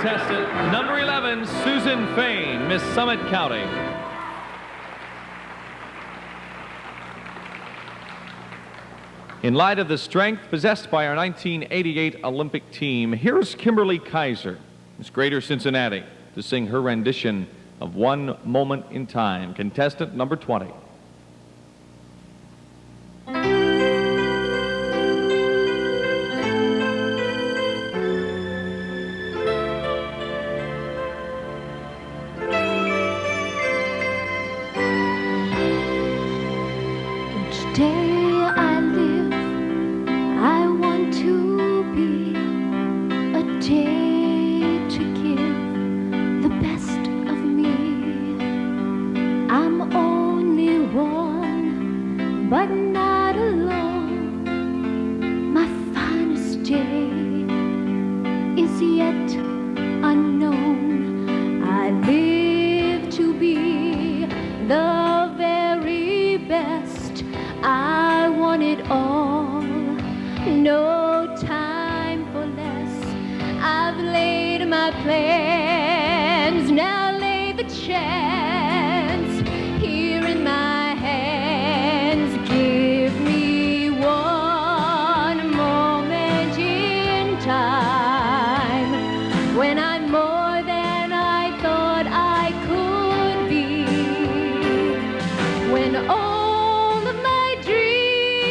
Contestant number 11, Susan Fain, Miss Summit County. In light of the strength possessed by our 1988 Olympic team, here's Kimberly Kaiser, Miss Greater Cincinnati, to sing her rendition of One Moment in Time. Contestant number 20. When all of my dreams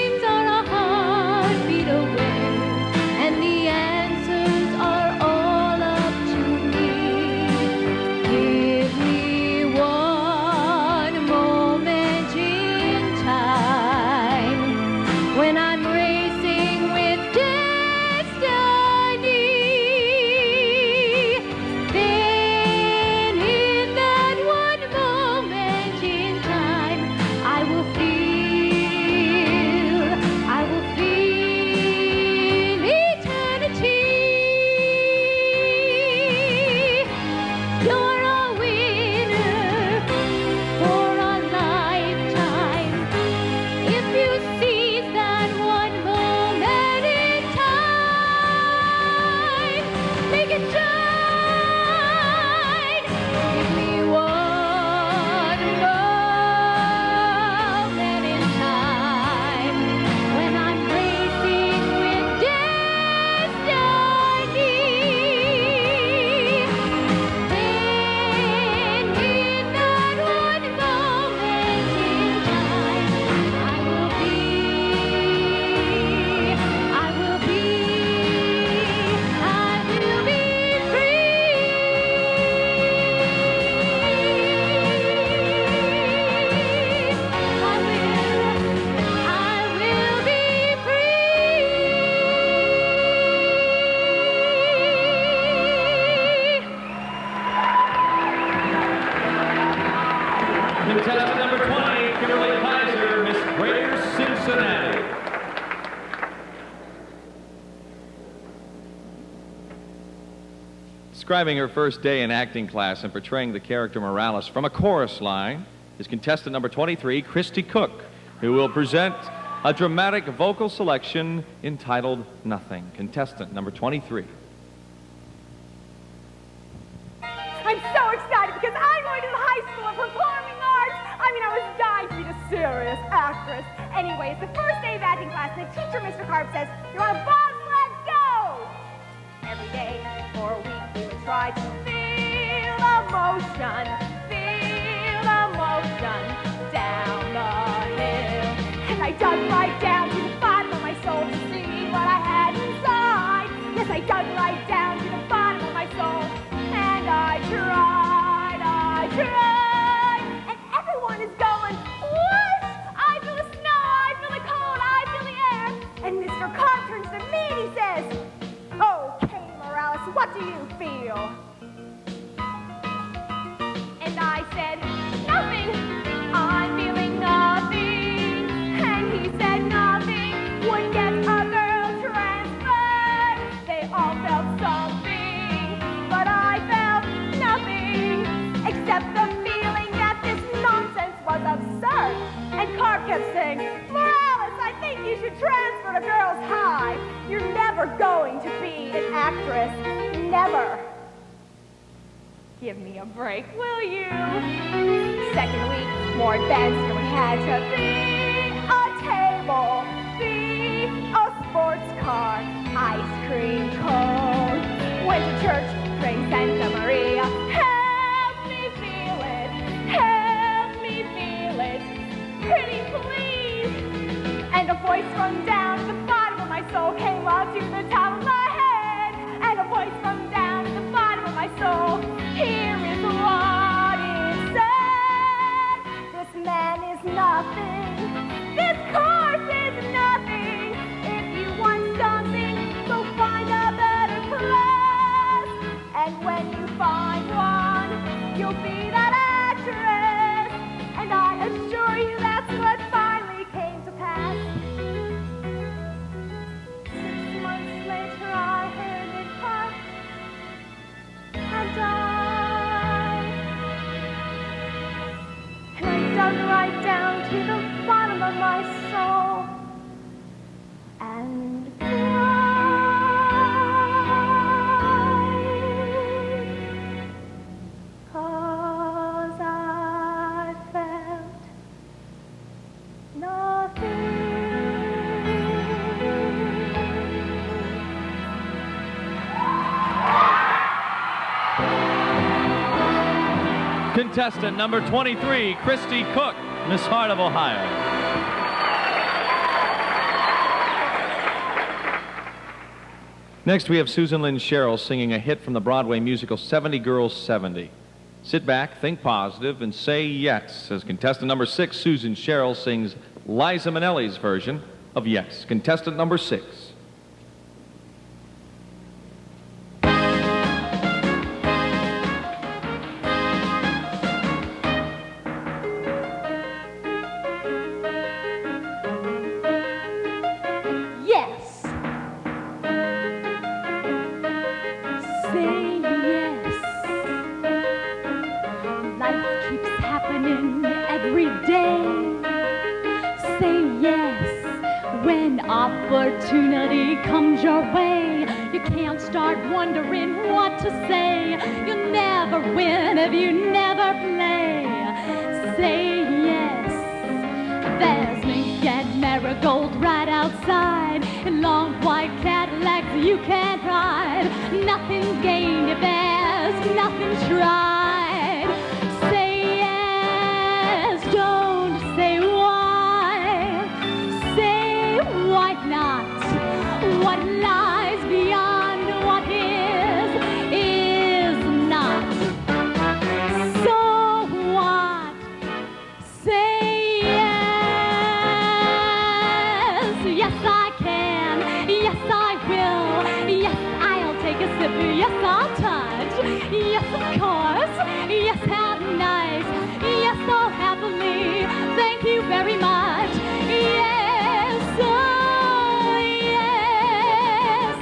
Describing her first day in acting class and portraying the character Morales from a chorus line is contestant number 23, Christy Cook, who will present a dramatic vocal selection entitled Nothing. Contestant number 23. I'm so excited because I'm going to the High School of Performing Arts. I was dying to be a serious actress. Anyways, the first day of acting class, the teacher, Mr. Carp, says, "You're on a bobsled, go!" Every day for a week, we would try to feel emotion down the hill. And I dug right down to the bottom of my soul to see what I had inside. Yes, I dug right down to the bottom of my soul, and I tried. And everyone is going, what? I feel the snow, I feel the cold, I feel the air. And Mr. Carp turns to me and he says, "Okay, Morales, what do you feel?" And I said, "Nothing. I'm feeling nothing." And he said, "Nothing would get a girl transferred." They all felt something, but I felt nothing, except the feeling that this nonsense was absurd. And Carp kept saying, "Morales, I think you should transfer to Girls High. You're never going to be an actress. Never." Give me a break, will you? Second week, more advanced, and we had to be a table, be a sports car, ice cream cone. Went to church, praying Santa Maria. Help me feel it, pretty please. And a voice from down at the bottom of my soul came up to the top of my head. And a voice from down at the bottom of my soul, here is what it said. This man is nothing. This course is nothing. If you want something, go find a better class. And when you find one, you'll be that actress. And I assure you that's what finally came to pass. 6 months later, I heard that Carp had died. And I dug right down to the bottom of my soul and cried, 'cause I felt nothing. Contestant number 23, Christy Cook, Miss Heart of Ohio. Next, we have Susan Lynn Sherrill singing a hit from the Broadway musical 70 Girls 70. Sit back, think positive, and say yes. As contestant number 6, Susan Sherrill sings Liza Minnelli's version of Yes. Contestant number 6. Yes. Say yes. Life keeps happening every day. Say yes when opportunity comes your way. You can't start wondering what to say. You'll never win if you never play. Say yes. There's mink and marigold right outside, and long white Cadillacs you can't ride. Nothing gained if there's nothing tried. Say yes, don't say why. Say why not. What lies beyond what is not. So what? Say yes. Yes, I can. Yes, I will. Yes, I'll take a sip. Yes, I'll touch. Yes, of course. Yes, how nice. Yes, so happily. Thank you very much. Yes, oh, yes.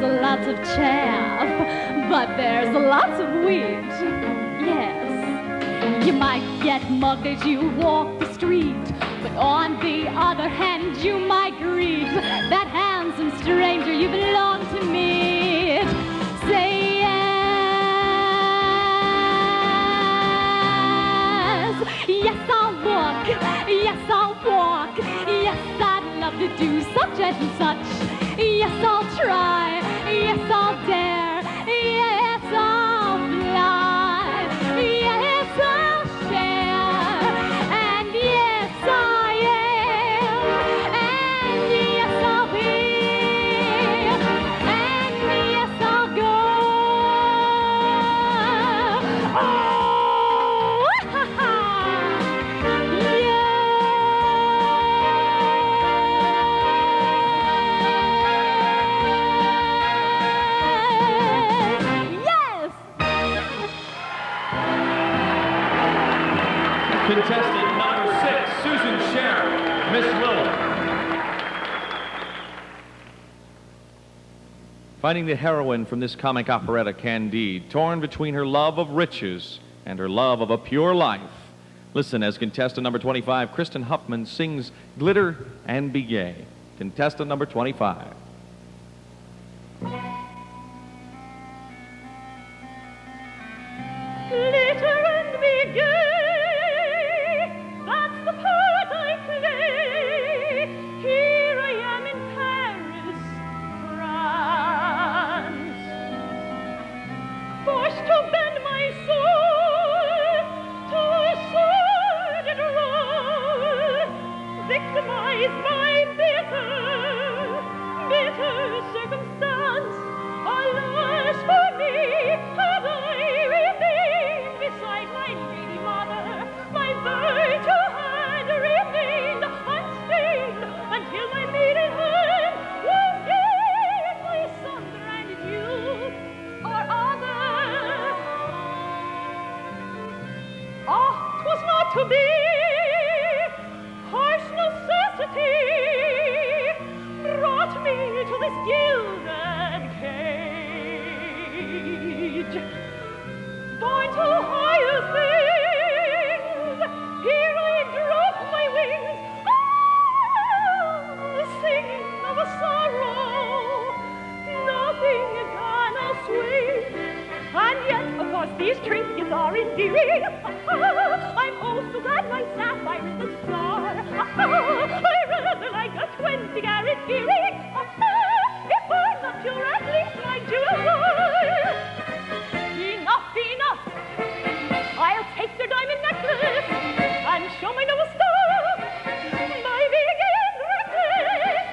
lots of chaff, but there's lots of wheat. Yes, you might get mugged as you walk the street, but on the other hand, you might greet that handsome stranger you belong to meet. Say yes, yes I'll walk, yes I'll walk, yes I'd love to do such and such. Yes I'll try, yes I'll dare, yes I'll fly, yes I'll share, and yes I am, and yes I'll be, and yes I'll go. Oh, ha ha, Contestant number 6, Susan Sheriff, Miss Willow. Finding the heroine from this comic operetta, Candide, torn between her love of riches and her love of a pure life. Listen as contestant number 25, Kristen Huffman, sings Glitter and Be Gay. Contestant number 25. Glitter and be gay, that's the part I play. Here I am in Paris, France, forced to bend my soul to a sordid role, victimized by bitter circumstance. Alas for me, had I remained beside my lady mother, my virtue had remained unstained until my maiden hand was gave by sunder and youth or other. Ah, 'twas not to be. Harsh necessity brought me to this gilded cage. Born to higher things, here I drop my wings, singing of a sorrow nothing can assuage. And yet, of course, these trinkets are endearing. I'm oh so glad my sapphire is the star. I rather like a 20-carat earring. If I'm not pure, at least my jewels are. Enough, enough. I'll take their diamond necklace and show my noble star. My big and reckless.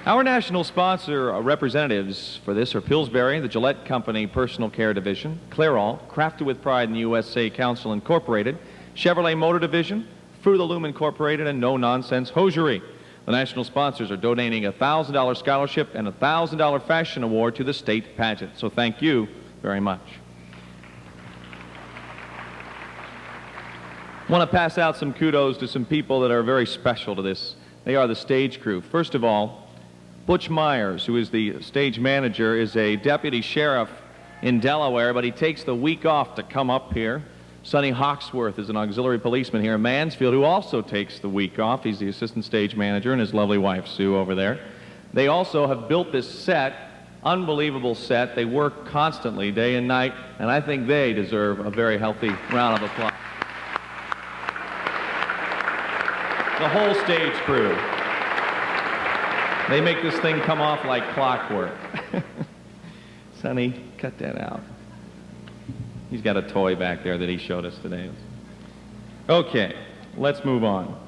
Our national sponsor representatives for this are Pillsbury, the Gillette Company Personal Care Division, Clairol, Crafted with Pride in the USA Council Incorporated, Chevrolet Motor Division, Fruit of the Loom Incorporated, and No Nonsense Hosiery. The national sponsors are donating a $1,000 scholarship and a $1,000 fashion award to the state pageant. So thank you very much. I want to pass out some kudos to some people that are very special to this. They are the stage crew. First of all, Butch Myers, who is the stage manager, is a deputy sheriff in Delaware, but he takes the week off to come up here. Sonny Hawksworth is an auxiliary policeman here in Mansfield who also takes the week off. He's the assistant stage manager, and his lovely wife, Sue, over there. They also have built this set, unbelievable set. They work constantly, day and night, and I think they deserve a very healthy round of applause. The whole stage crew. They make this thing come off like clockwork. Sonny, cut that out. He's got a toy back there that he showed us today. Okay, let's move on.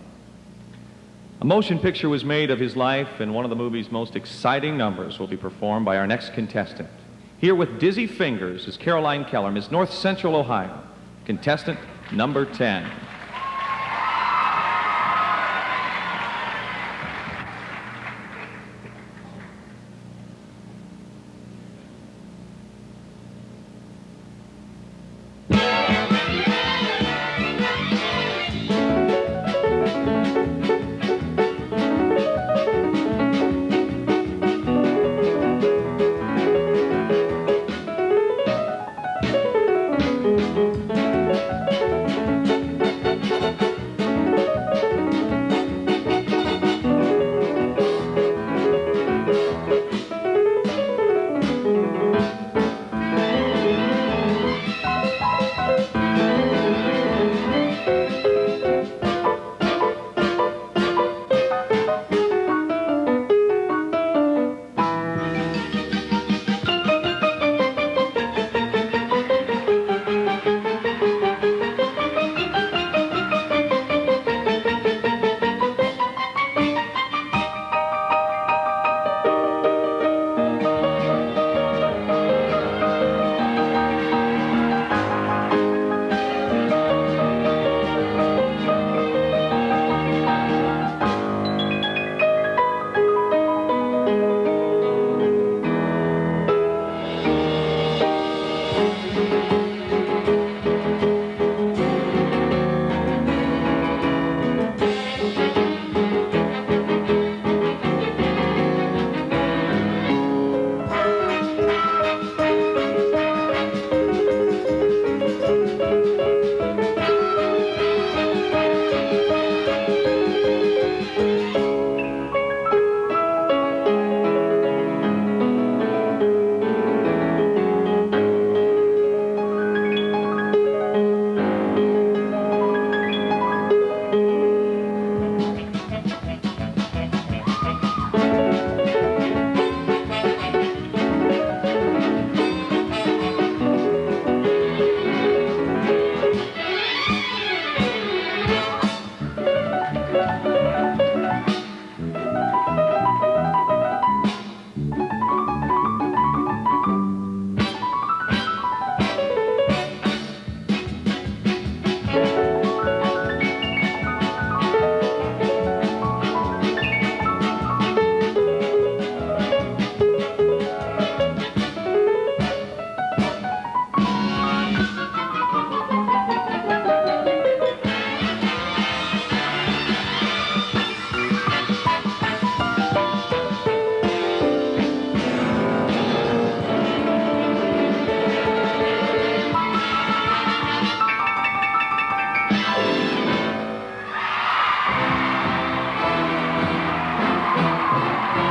A motion picture was made of his life, and one of the movie's most exciting numbers will be performed by our next contestant. Here with dizzy fingers is Caroline Keller, Miss North Central Ohio, contestant number 10.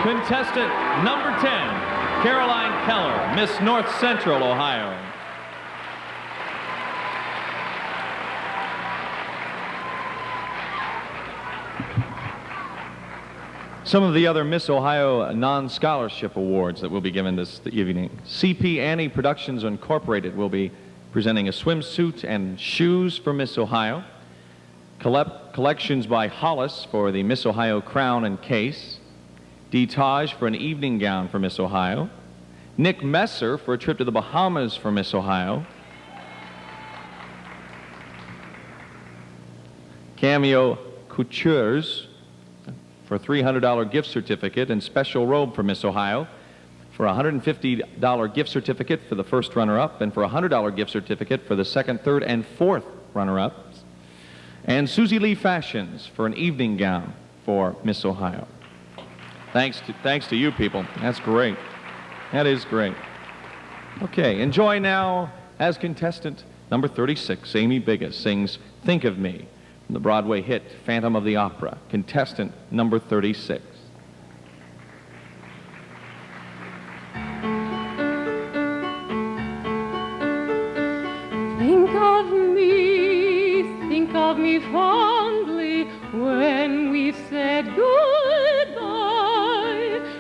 Contestant number 10, Caroline Keller, Miss North Central, Ohio. Some of the other Miss Ohio non-scholarship awards that will be given this evening. C.P. Annie Productions Incorporated will be presenting a swimsuit and shoes for Miss Ohio. Collections by Hollis for the Miss Ohio crown and case. Detage for an evening gown for Miss Ohio. Nick Messer for a trip to the Bahamas for Miss Ohio. Cameo Coutures for a $300 gift certificate and special robe for Miss Ohio, for a $150 gift certificate for the first runner-up, and for a $100 gift certificate for the second, third, and fourth runner-ups. And Susie Lee Fashions for an evening gown for Miss Ohio. Thanks to you people. That's great. That is great. Okay, enjoy now as contestant number 36, Amy Biggis sings Think of Me from the Broadway hit Phantom of the Opera. Contestant number 36. Think of me fondly when we've said goodbye.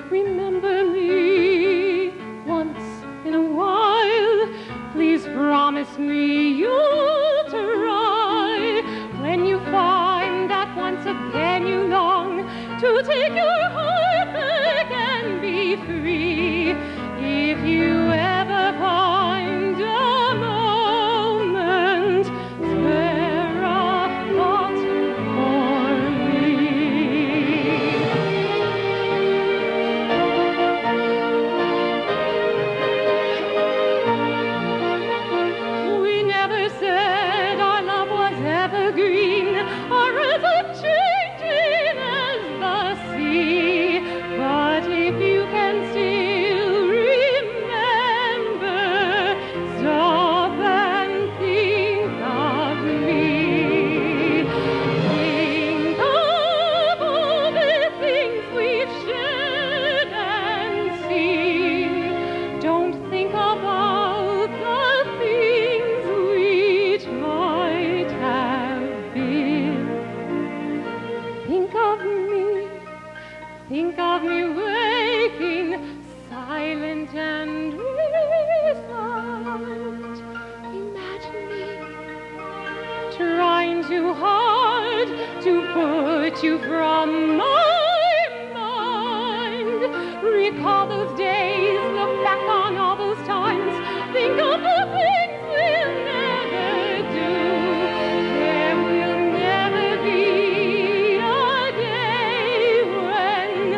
Remember me once in a while. Please promise me you'll try. When you find that once again you long to take your heart back and be free. If you ever find a moment, spare a thought for me. We never said our love was evergreen or as unchanging as the sea. But if you can still remember, stop and think of me. Think of all the things we've shared and seen. Don't think about the things which might have been. Think of me waking, silent and resigned. Imagine me trying too hard to put you from my mind. Recall those days, look back on all those times. Think of the things we'll never do. There will never be a day when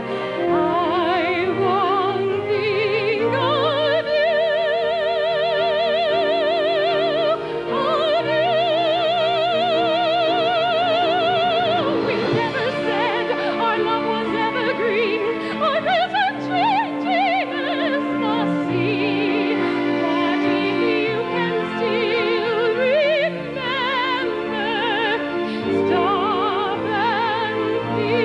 I won't think of you, of you. We never said our love was evergreen or as unchanging as the sea. But if you can still remember, stop and think.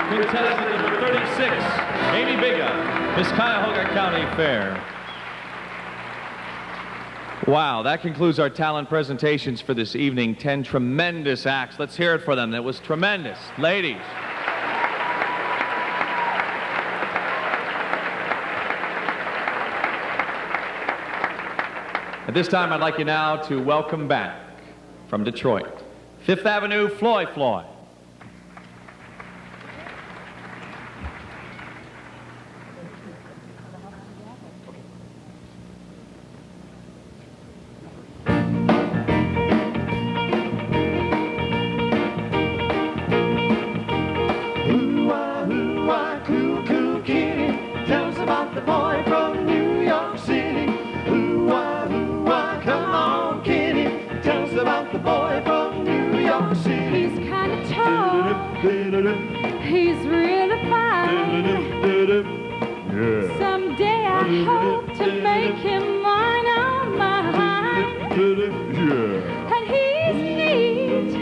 Contestant number 36, Amy Biggis, Miss Cuyahoga County Fair. Wow, that concludes our talent presentations for this evening. 10 tremendous acts. Let's hear it for them. That was tremendous. Ladies. At this time, I'd like you now to welcome back from Detroit, Fifth Avenue, Floyd Floyd. Ooh-ah, coo-coo kitty, tell us about the boy from New York City. Ooh-ah, come on kitty, tell us about the boy from New York City. He's kind of tall. He's really fine. Someday I hope to make him mine, oh mine. And he's neat,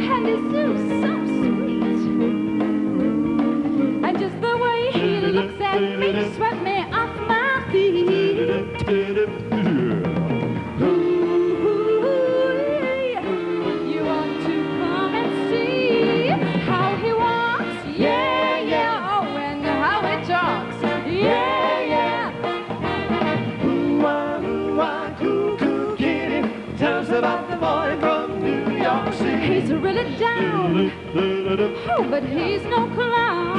and he's so sweet. And just the way he looks at me, swept me off my feet. You ought to come and see how he walks, yeah, yeah, oh, and how he talks, yeah, yeah. Ooh-ah, coo-coo kitty, tell us about the boy from New York City. He's really down, oh, but he's no clown.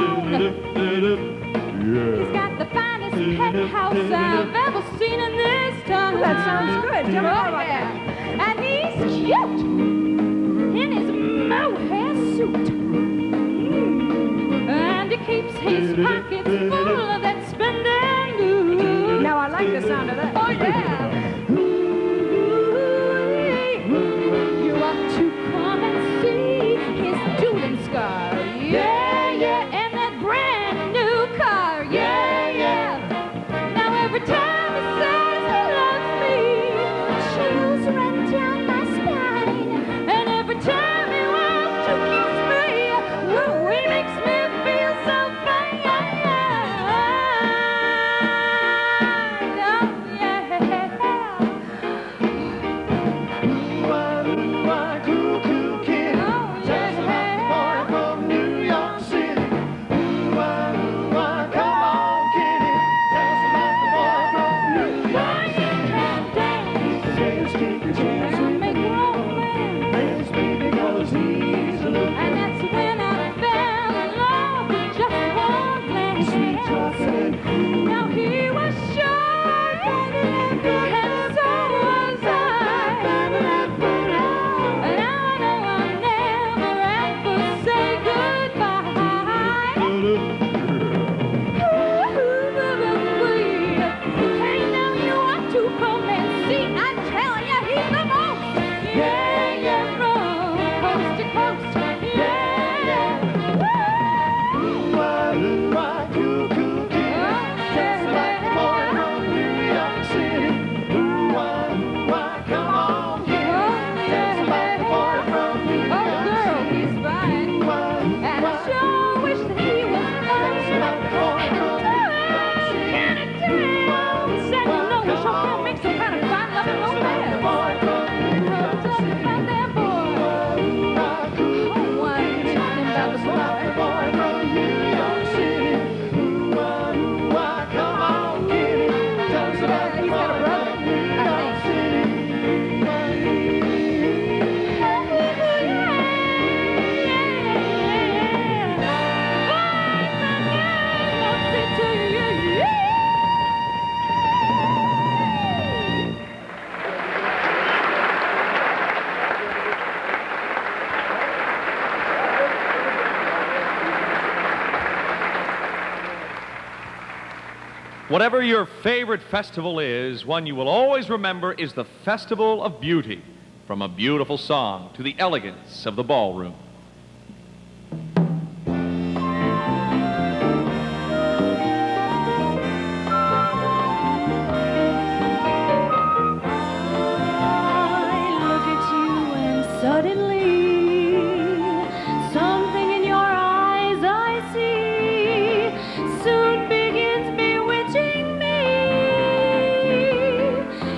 He's got the finest penthouse I've ever seen in this town. That sounds good. Tell me more about that. And he's cute in his mohair suit. And he keeps his pockets full of that spending loot. Now I like the sound of that. Oh, yeah. You ought to come and see his dueling scar. Yeah, yeah, and that brand new car. Yeah, yeah. Now every time he says he loves me, chills run down my spine. And every time he wants to kiss me, well, he makes me feel so fine. Oh, yeah. Now he was shy, and so was I. And I know I'll never ever say goodbye. Hey, now you ought to come and see. I'm telling you, he's the most. Yeah, yeah, from coast to coast. Yeah, yeah. Whatever your favorite festival is, one you will always remember is the Festival of Beauty. From a beautiful song to the elegance of the ballroom.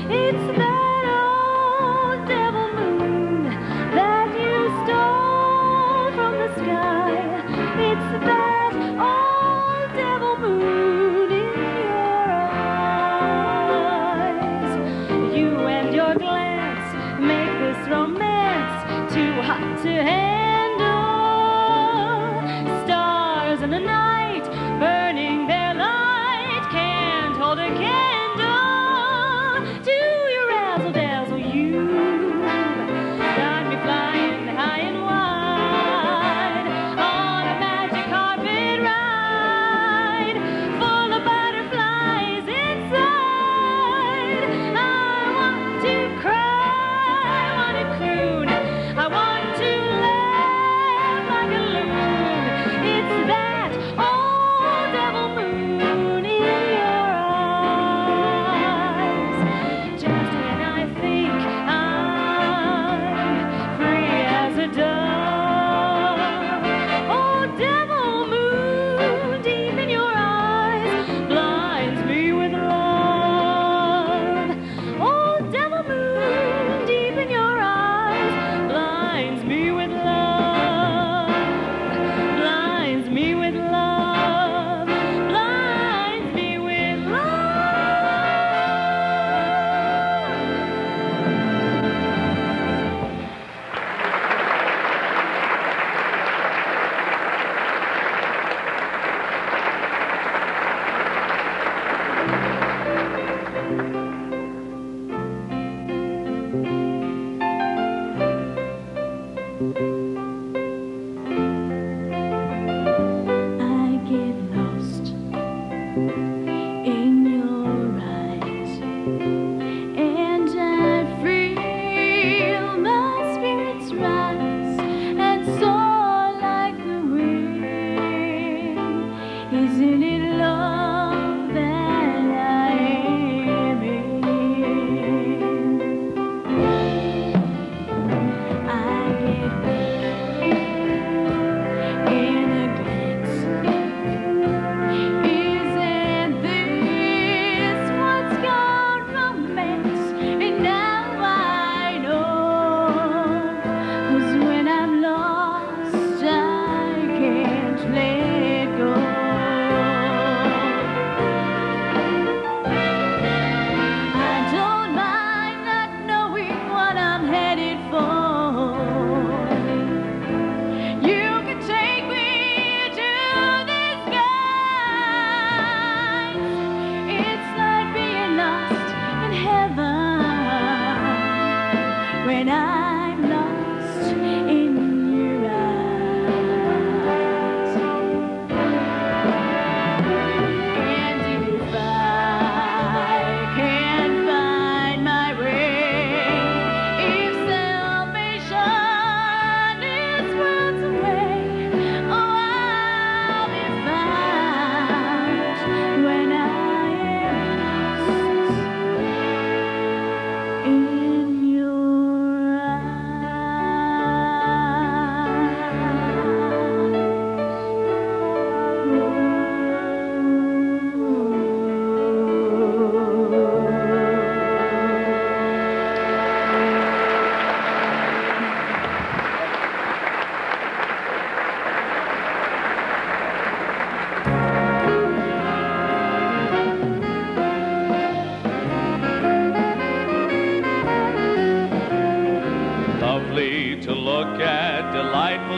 It's that old devil moon that you stole.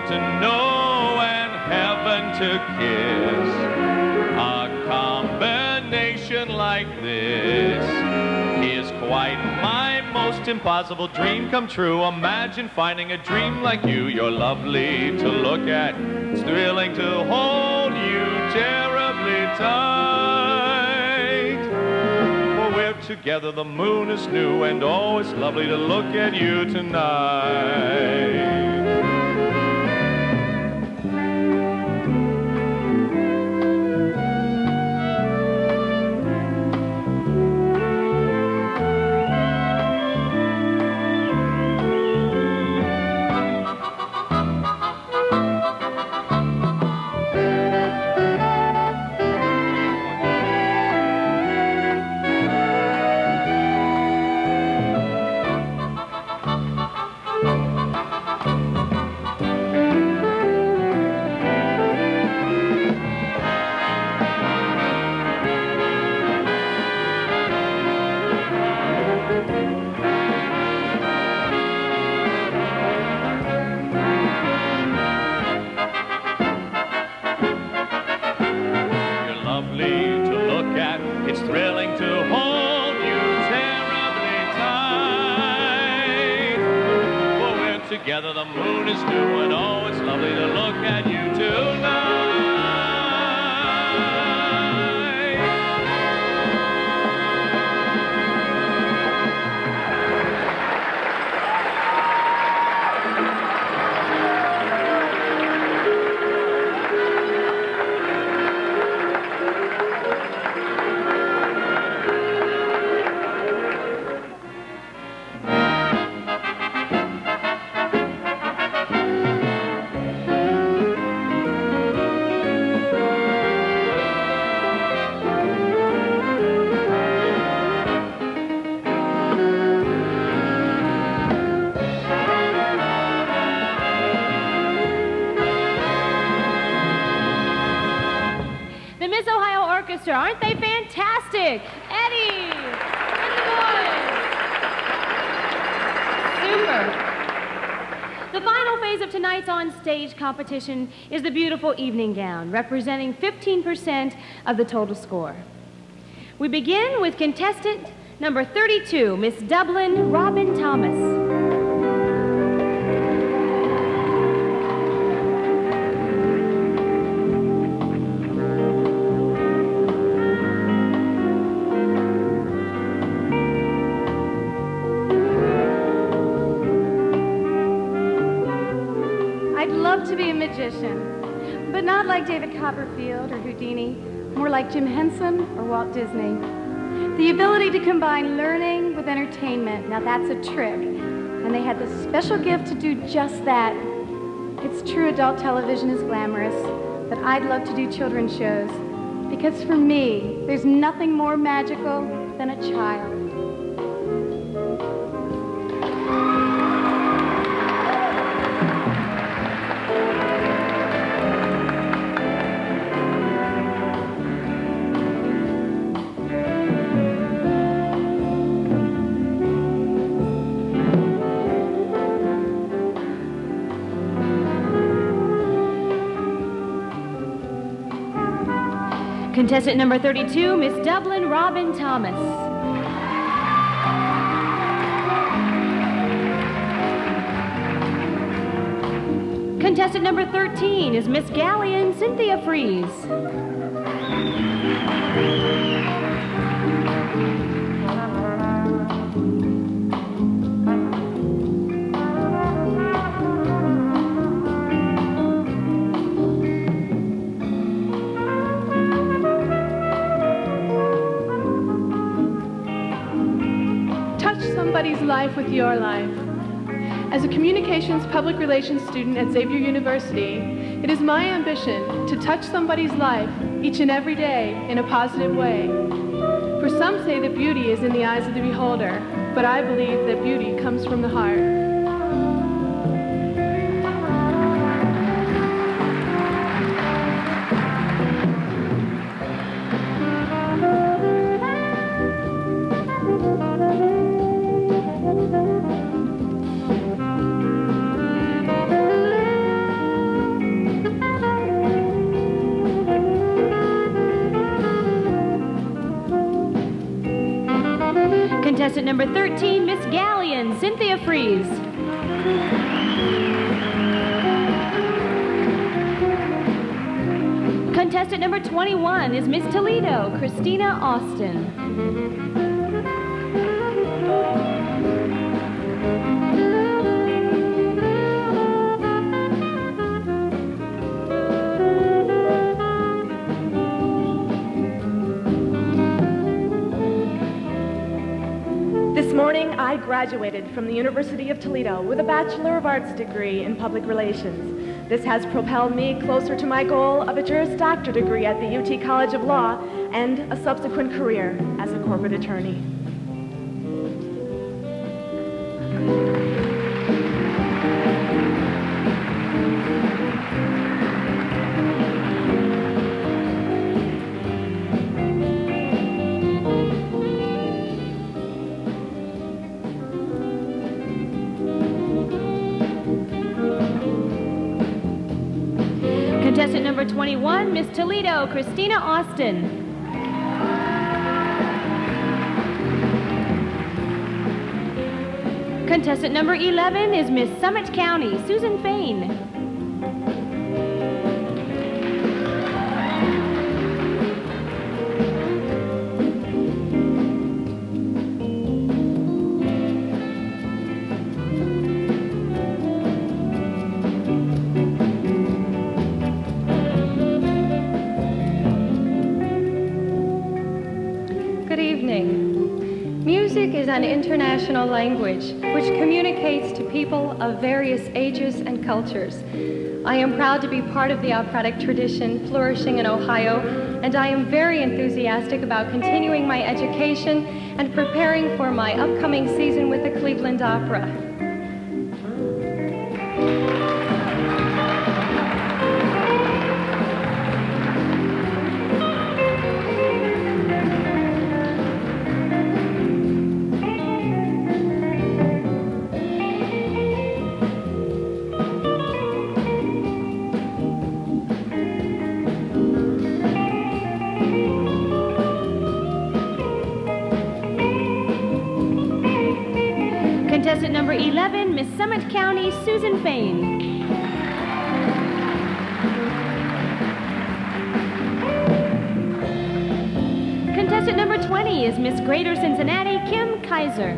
To know and heaven to kiss. A combination like this is quite my most impossible dream come true. Imagine finding a dream like you. You're lovely to look at. It's thrilling to hold you terribly tight. For we're together, the moon is new, and oh, it's lovely to look at you tonight. Together the moon is new, and oh, it's lovely to look at you tonight. Aren't they fantastic? Eddie and the boys. Super. The final phase of tonight's on-stage competition is the beautiful evening gown, representing 15% of the total score. We begin with contestant Number 32, Miss Dublin Robin Thomas. I'd love to be a magician, but not like David Copperfield or Houdini, more like Jim Henson or Walt Disney. The ability to combine learning with entertainment, now that's a trick. And they had the special gift to do just that. It's true adult television is glamorous, but I'd love to do children's shows. Because for me, there's nothing more magical than a child. Contestant number 32, Miss Dublin Robin Thomas. Contestant number 13 is Miss Galleon Cynthia Fries. Somebody's life with your life. As a communications public relations student at Xavier University, it is my ambition to touch somebody's life each and every day in a positive way. For some say that beauty is in the eyes of the beholder, but I believe that beauty comes from the heart. Contestant number 13, Miss Galleon Cynthia Fries. Contestant number 21 is Miss Toledo Christina Austin. This morning, I graduated from the University of Toledo with a Bachelor of Arts degree in Public Relations. This has propelled me closer to my goal of a Juris Doctor degree at the UT College of Law and a subsequent career as a corporate attorney. Contestant number 21, Miss Toledo Christina Austin. Contestant number 11 is Miss Summit County Susan Fain. Music is an international language which communicates to people of various ages and cultures. I am proud to be part of the operatic tradition flourishing in Ohio, and I am very enthusiastic about continuing my education and preparing for my upcoming season with the Cleveland Opera. Contestant number 11, Miss Summit County, Susan Fain. Contestant number 20 is Miss Greater Cincinnati, Kim Kaiser.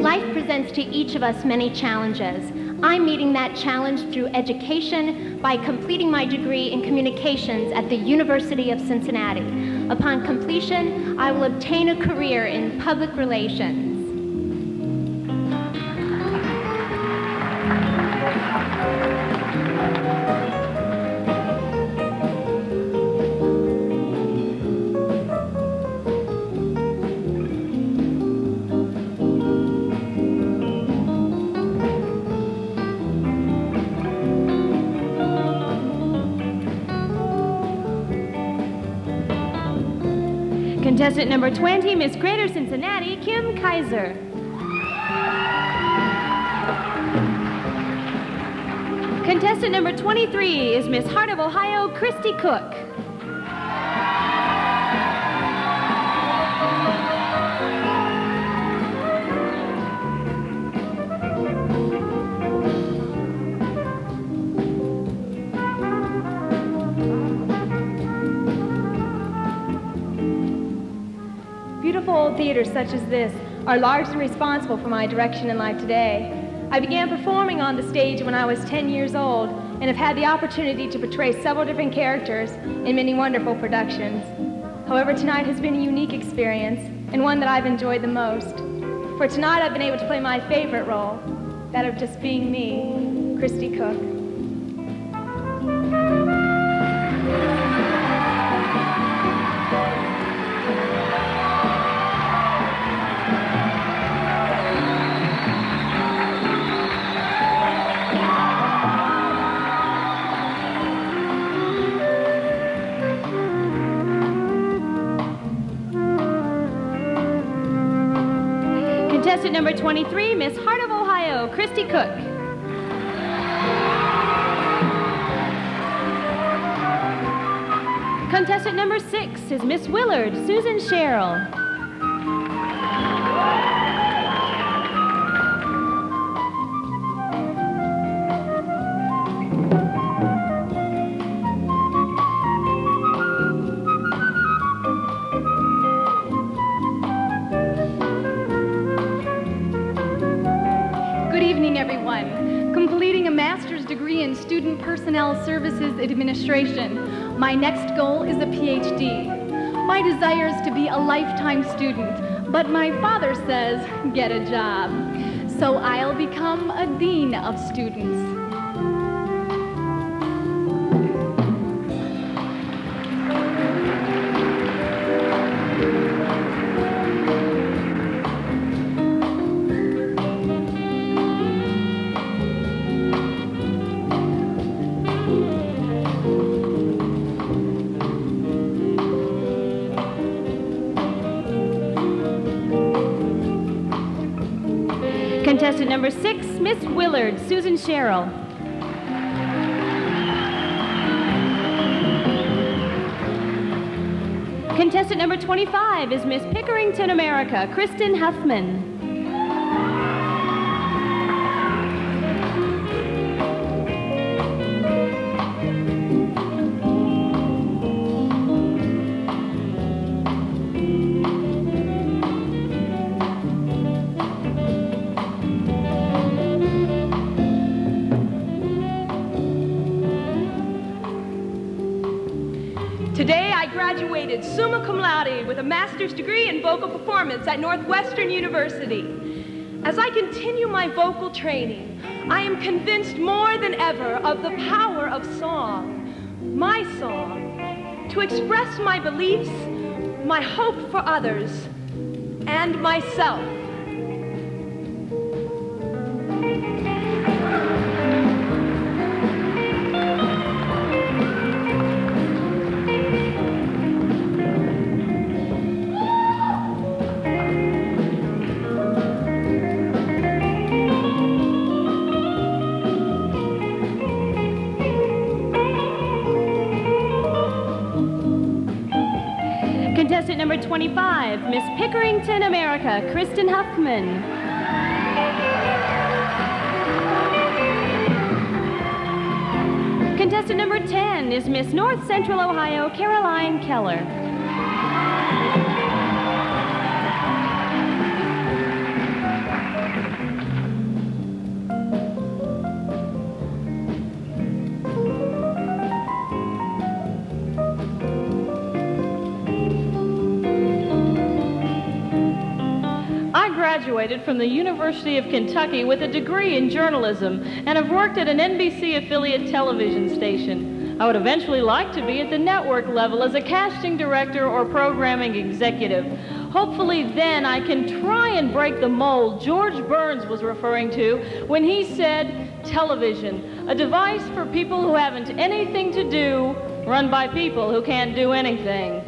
Life presents to each of us many challenges. I'm meeting that challenge through education by completing my degree in communications at the University of Cincinnati. Upon completion, I will obtain a career in public relations. Contestant number 20, Miss Greater Cincinnati, Kim Kaiser. Contestant number 23 is Miss Heart of Ohio, Christy Cook. Beautiful theaters such as this are largely responsible for my direction in life today. I began performing on the stage when I was 10 years old and have had the opportunity to portray several different characters in many wonderful productions. However, tonight has been a unique experience and one that I've enjoyed the most. For tonight, I've been able to play my favorite role, that of just being me, Christy Cook. Contestant number 23, Miss Heart of Ohio, Christy Cook. Contestant number 6 is Miss Willard, Susan Sherrill. Completing a master's degree in Student Personnel Services Administration. My next goal is a PhD. My desire is to be a lifetime student, but my father says, get a job. So I'll become a dean of students. Contestant number 6, Miss Willard, Susan Sherrill. Contestant number 25 is Miss Pickerington, America, Kristen Huffman. Today I graduated summa cum laude with a master's degree in vocal performance at Northwestern University. As I continue my vocal training, I am convinced more than ever of the power of song, my song, to express my beliefs, my hope for others, and myself. Pickerington, America, Kristen Huffman. Contestant number 10 is Miss North Central Ohio, Caroline Keller. I graduated from the University of Kentucky with a degree in journalism and have worked at an NBC affiliate television station. I would eventually like to be at the network level as a casting director or programming executive. Hopefully then I can try and break the mold George Burns was referring to when he said television, a device for people who haven't anything to do, run by people who can't do anything.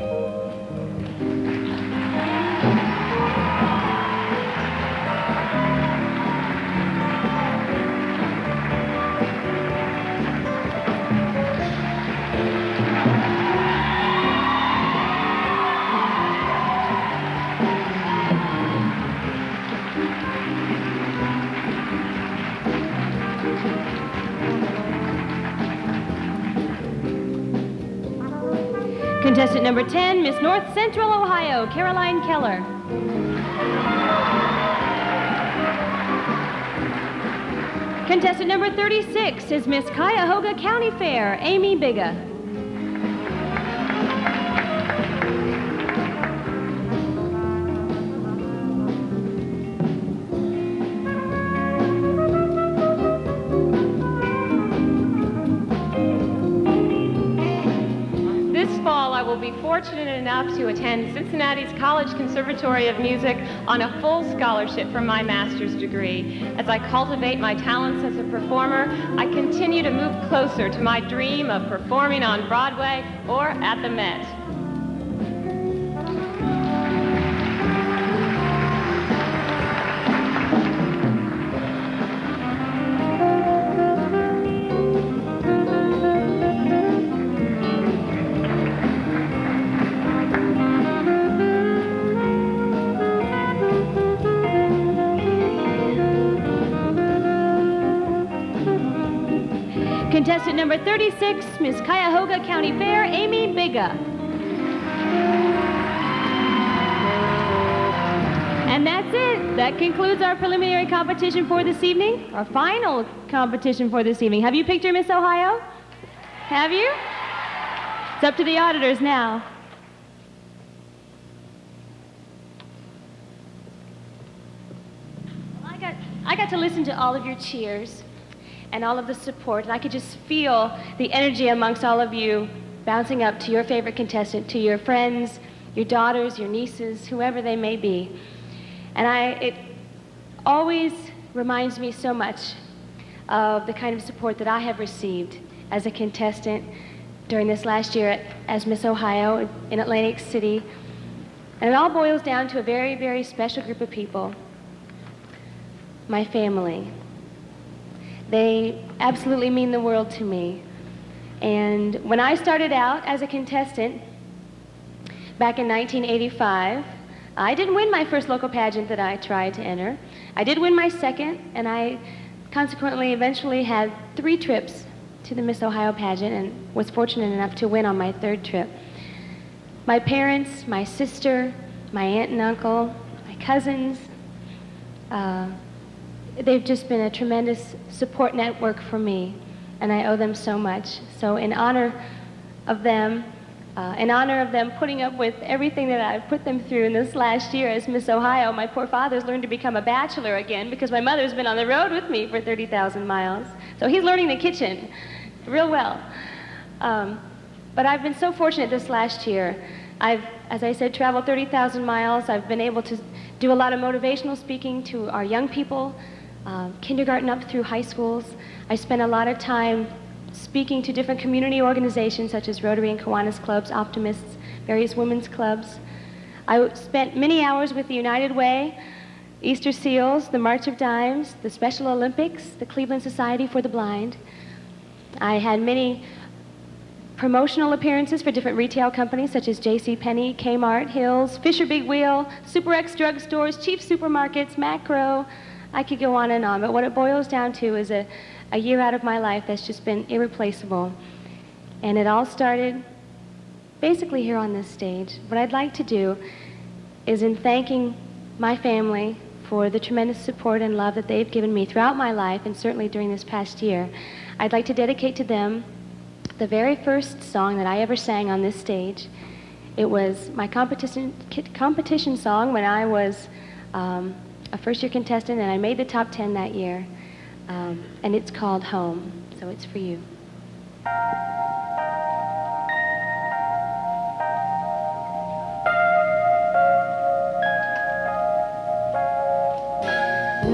Contestant number 10, Miss North Central Ohio, Caroline Keller. Contestant number 36 is Miss Cuyahoga County Fair, Amy Biga. I will be fortunate enough to attend Cincinnati's College Conservatory of Music on a full scholarship for my master's degree. As I cultivate my talents as a performer, I continue to move closer to my dream of performing on Broadway or at the Met. Contestant number 36, Miss Cuyahoga County Fair, Amy Biga. And that's it. That concludes our preliminary competition for this evening, our final competition for this evening. Have you picked your Miss Ohio? Have you? It's up to the auditors now. Well, I got to listen to all of your cheers and all of the support, and I could just feel the energy amongst all of you bouncing up to your favorite contestant, to your friends, your daughters, your nieces, whoever they may be. And it always reminds me so much of the kind of support that I have received as a contestant during this last year as Miss Ohio in Atlantic City. And it all boils down to a very, very special group of people, my family. They absolutely mean the world to me. And when I started out as a contestant back in 1985, I didn't win my first local pageant that I tried to enter. I did win my second, and I consequently eventually had 3 trips to the Miss Ohio pageant and was fortunate enough to win on my 3rd trip. My parents, my sister, my aunt and uncle, my cousins, they've just been a tremendous support network for me, and I owe them so much. So in honor of them putting up with everything that I've put them through in this last year as Miss Ohio, my poor father's learned to become a bachelor again because my mother's been on the road with me for 30,000 miles. So he's learning the kitchen real well. But I've been so fortunate this last year. I've, as I said, traveled 30,000 miles. I've been able to do a lot of motivational speaking to our young people, kindergarten up through high schools. I spent a lot of time speaking to different community organizations such as Rotary and Kiwanis clubs, Optimists, various women's clubs. I spent many hours with the United Way, Easter Seals, the March of Dimes, the Special Olympics, the Cleveland Society for the Blind. I had many promotional appearances for different retail companies such as JCPenney, Kmart, Hills, Fisher Big Wheel, Super X drugstores, Chief Supermarkets, Macro. I could go on, but what it boils down to is a year out of my life that's just been irreplaceable. And it all started basically here on this stage. What I'd like to do is, in thanking my family for the tremendous support and love that they've given me throughout my life, and certainly during this past year, I'd like to dedicate to them the very first song that I ever sang on this stage. It was my competition song when I was a first-year contestant, and I made the top 10 that year. And it's called Home, so it's for you.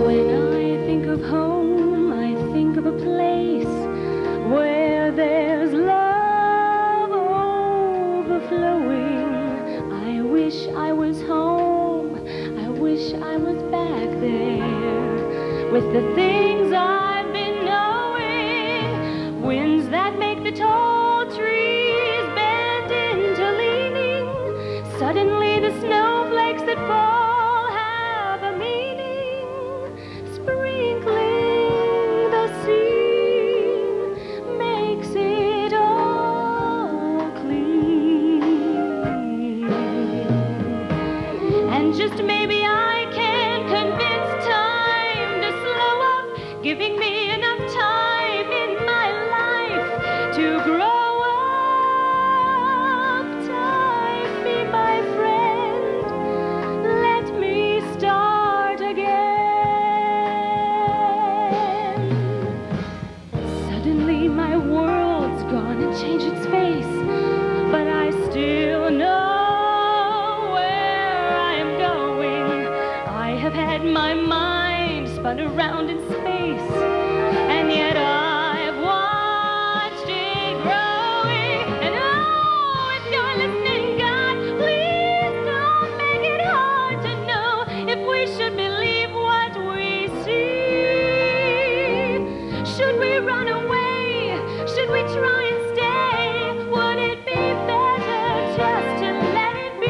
When I think of home, I think of a place where there's love overflowing. I wish I was home. I wish I was back there with the things I've been knowing. Winds that make the tall trees bend into leaning. Suddenly the snowflakes that fall have a meaning. Sprinkling the scene makes it all clean. And just maybe I can convince time to slow up, giving me enough time in my life to grow up. Time, be my friend, let me start again. Suddenly my world's gonna change its face, but I still know where I am going. I have had my mind spun around in space, and yet I've watched it growing. And oh, if you're listening, God, please don't make it hard to know if we should believe what we see. Should we run away? Should we try and stay? Would it be better just to let it be?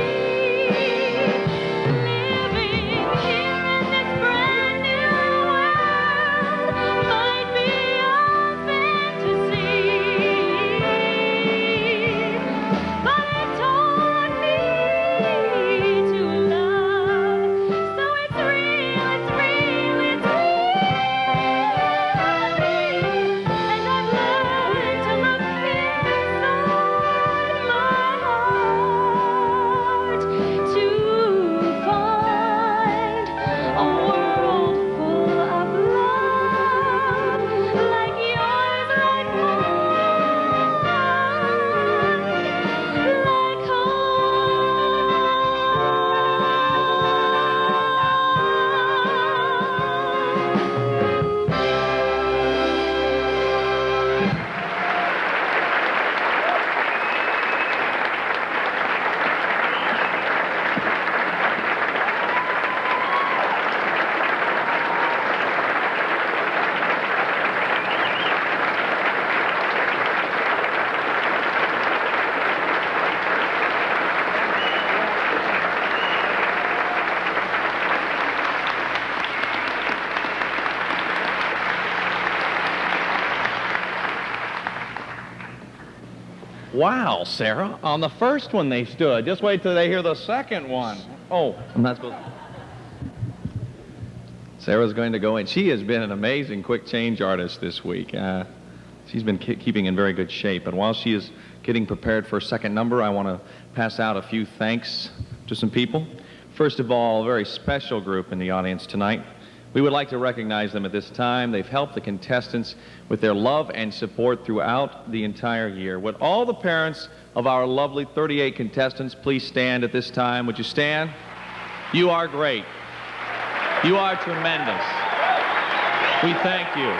Living here in this brand new world might be a fantasy, but it taught me to love. So it's real, it's real, it's real. And I've learned to look inside my heart to find a world full of love like yours, like mine, like Wow, Sarah. On the first one they stood. Just wait till they hear the second one. Oh, I'm not supposed to. Sarah's going to go in. She has been an amazing quick change artist this week. She's been keeping in very good shape. And while she is getting prepared for a second number, I want to pass out a few thanks to some people. First of all, a very special group in the audience tonight. We would like to recognize them at this time. They've helped the contestants with their love and support throughout the entire year. Would all the parents of our lovely 38 contestants please stand at this time? Would you stand? You are great. You are tremendous. We thank you.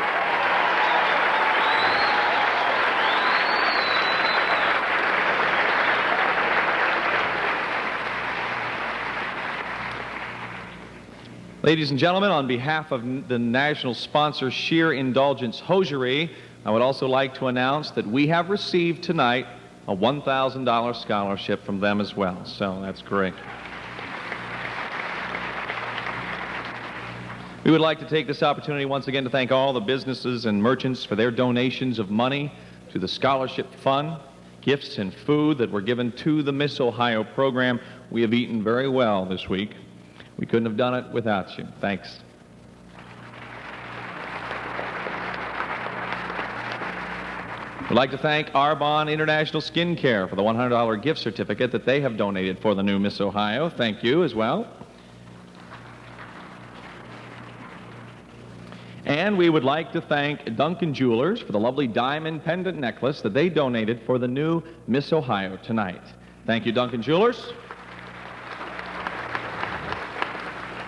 Ladies and gentlemen, on behalf of the national sponsor Sheer Indulgence Hosiery, I would also like to announce that we have received tonight a $1,000 scholarship from them as well. So that's great. We would like to take this opportunity once again to thank all the businesses and merchants for their donations of money to the scholarship fund, gifts and food that were given to the Miss Ohio program. We have eaten very well this week. We couldn't have done it without you. Thanks. We'd like to thank Arbonne International Skincare for the $100 gift certificate that they have donated for the new Miss Ohio. Thank you as well. And we would like to thank Duncan Jewelers for the lovely diamond pendant necklace that they donated for the new Miss Ohio tonight. Thank you, Duncan Jewelers.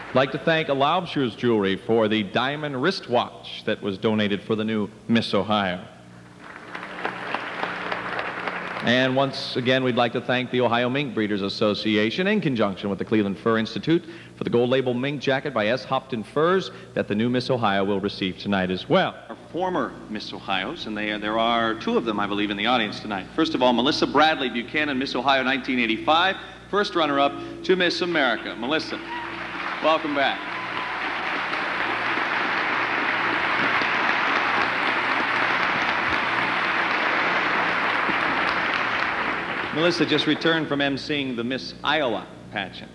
I'd like to thank Laubscher's Jewelry for the diamond wristwatch that was donated for the new Miss Ohio. And once again, we'd like to thank the Ohio Mink Breeders Association in conjunction with the Cleveland Fur Institute for the gold label mink jacket by S. Hopton Furs that the new Miss Ohio will receive tonight as well. Our former Miss Ohios, and there are two of them, I believe, in the audience tonight. First of all, Melissa Bradley Buchanan, Miss Ohio 1985, first runner-up to Miss America. Melissa, welcome back. Melissa just returned from emceeing the Miss Iowa pageant.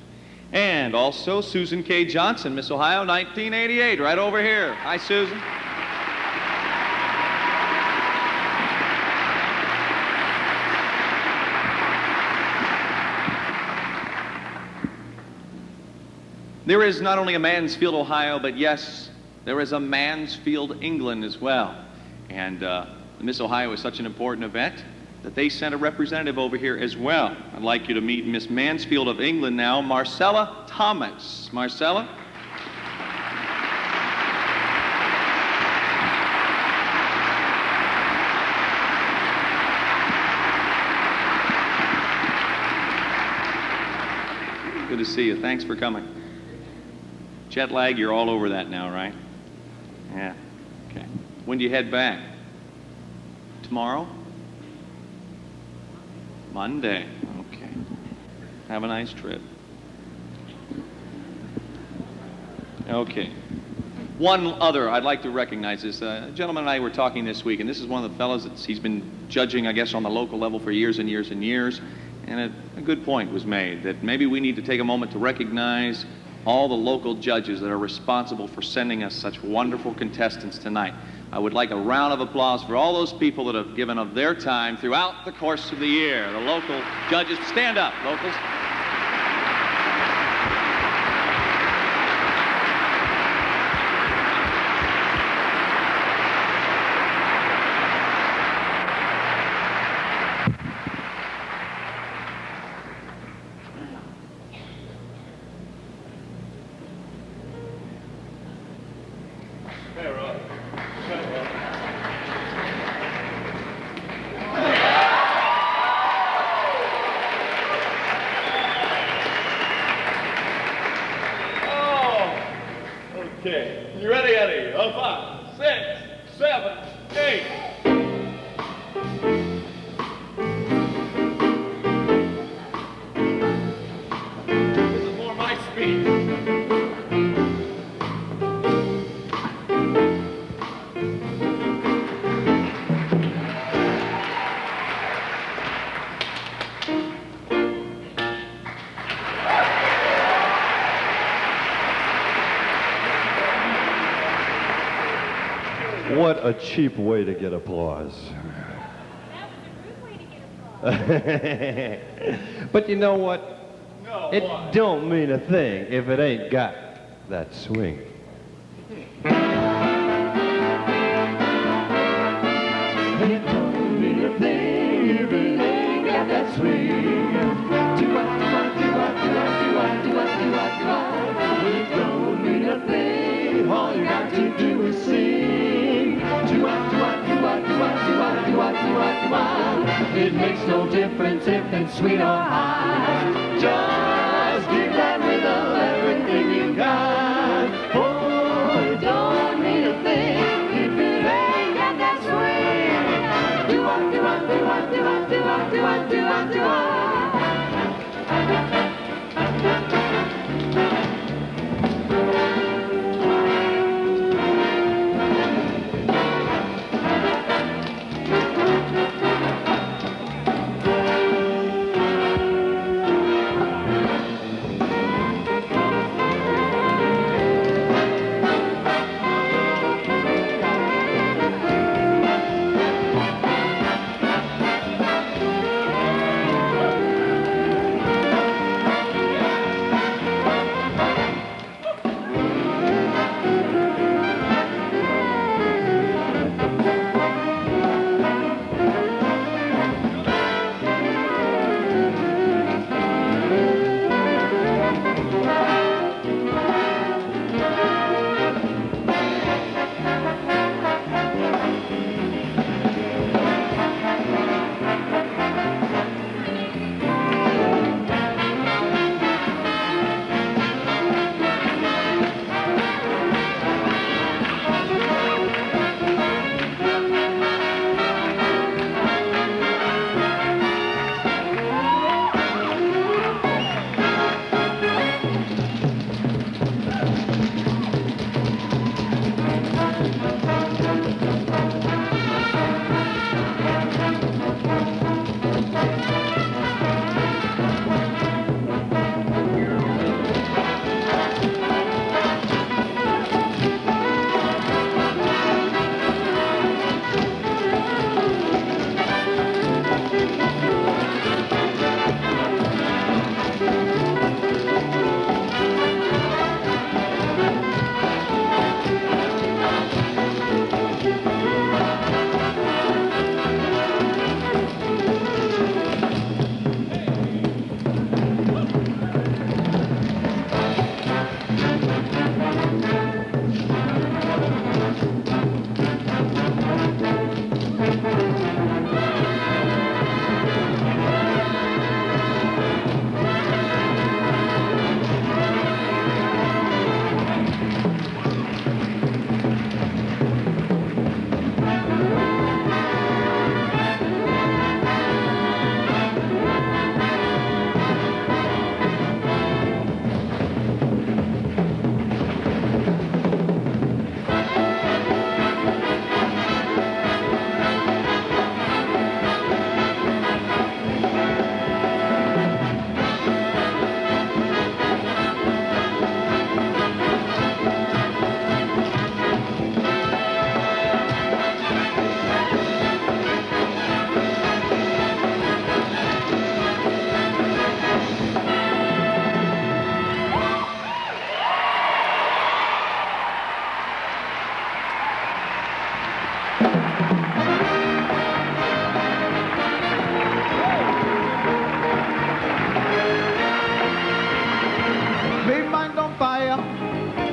And also Susan K. Johnson, Miss Ohio 1988, right over here. Hi, Susan. There is not only a Mansfield, Ohio, but yes, there is a Mansfield, England as well. And the Miss Ohio is such an important event that they sent a representative over here as well. I'd like you to meet Miss Mansfield of England now, Marcella Thomas. Marcella? Good to see you. Thanks for coming. Jet lag, you're all over that now, right? Yeah. Okay. When do you head back? Tomorrow? Monday. Okay. Have a nice trip. Okay. One other, I'd like to recognize this. A gentleman and I were talking this week, and this is one of the fellows he's been judging, I guess, on the local level for years and years and years. And a good point was made that maybe we need to take a moment to recognize all the local judges that are responsible for sending us such wonderful contestants tonight. I would like a round of applause for all those people that have given of their time throughout the course of the year. The local judges, stand up, locals. Okay. You ready, Eddie? 5, 6, 7, 8. This is more my speed. What a cheap way to get applause. But you know what? No, it don't mean a thing if it ain't got that swing. It don't mean a thing if it ain't got that swing. It don't mean a thing. All you got to do is sing. It makes no difference if it's sweet or high. Just give that rhythm everything you got. Oh, it don't mean a thing if it ain't got that swing.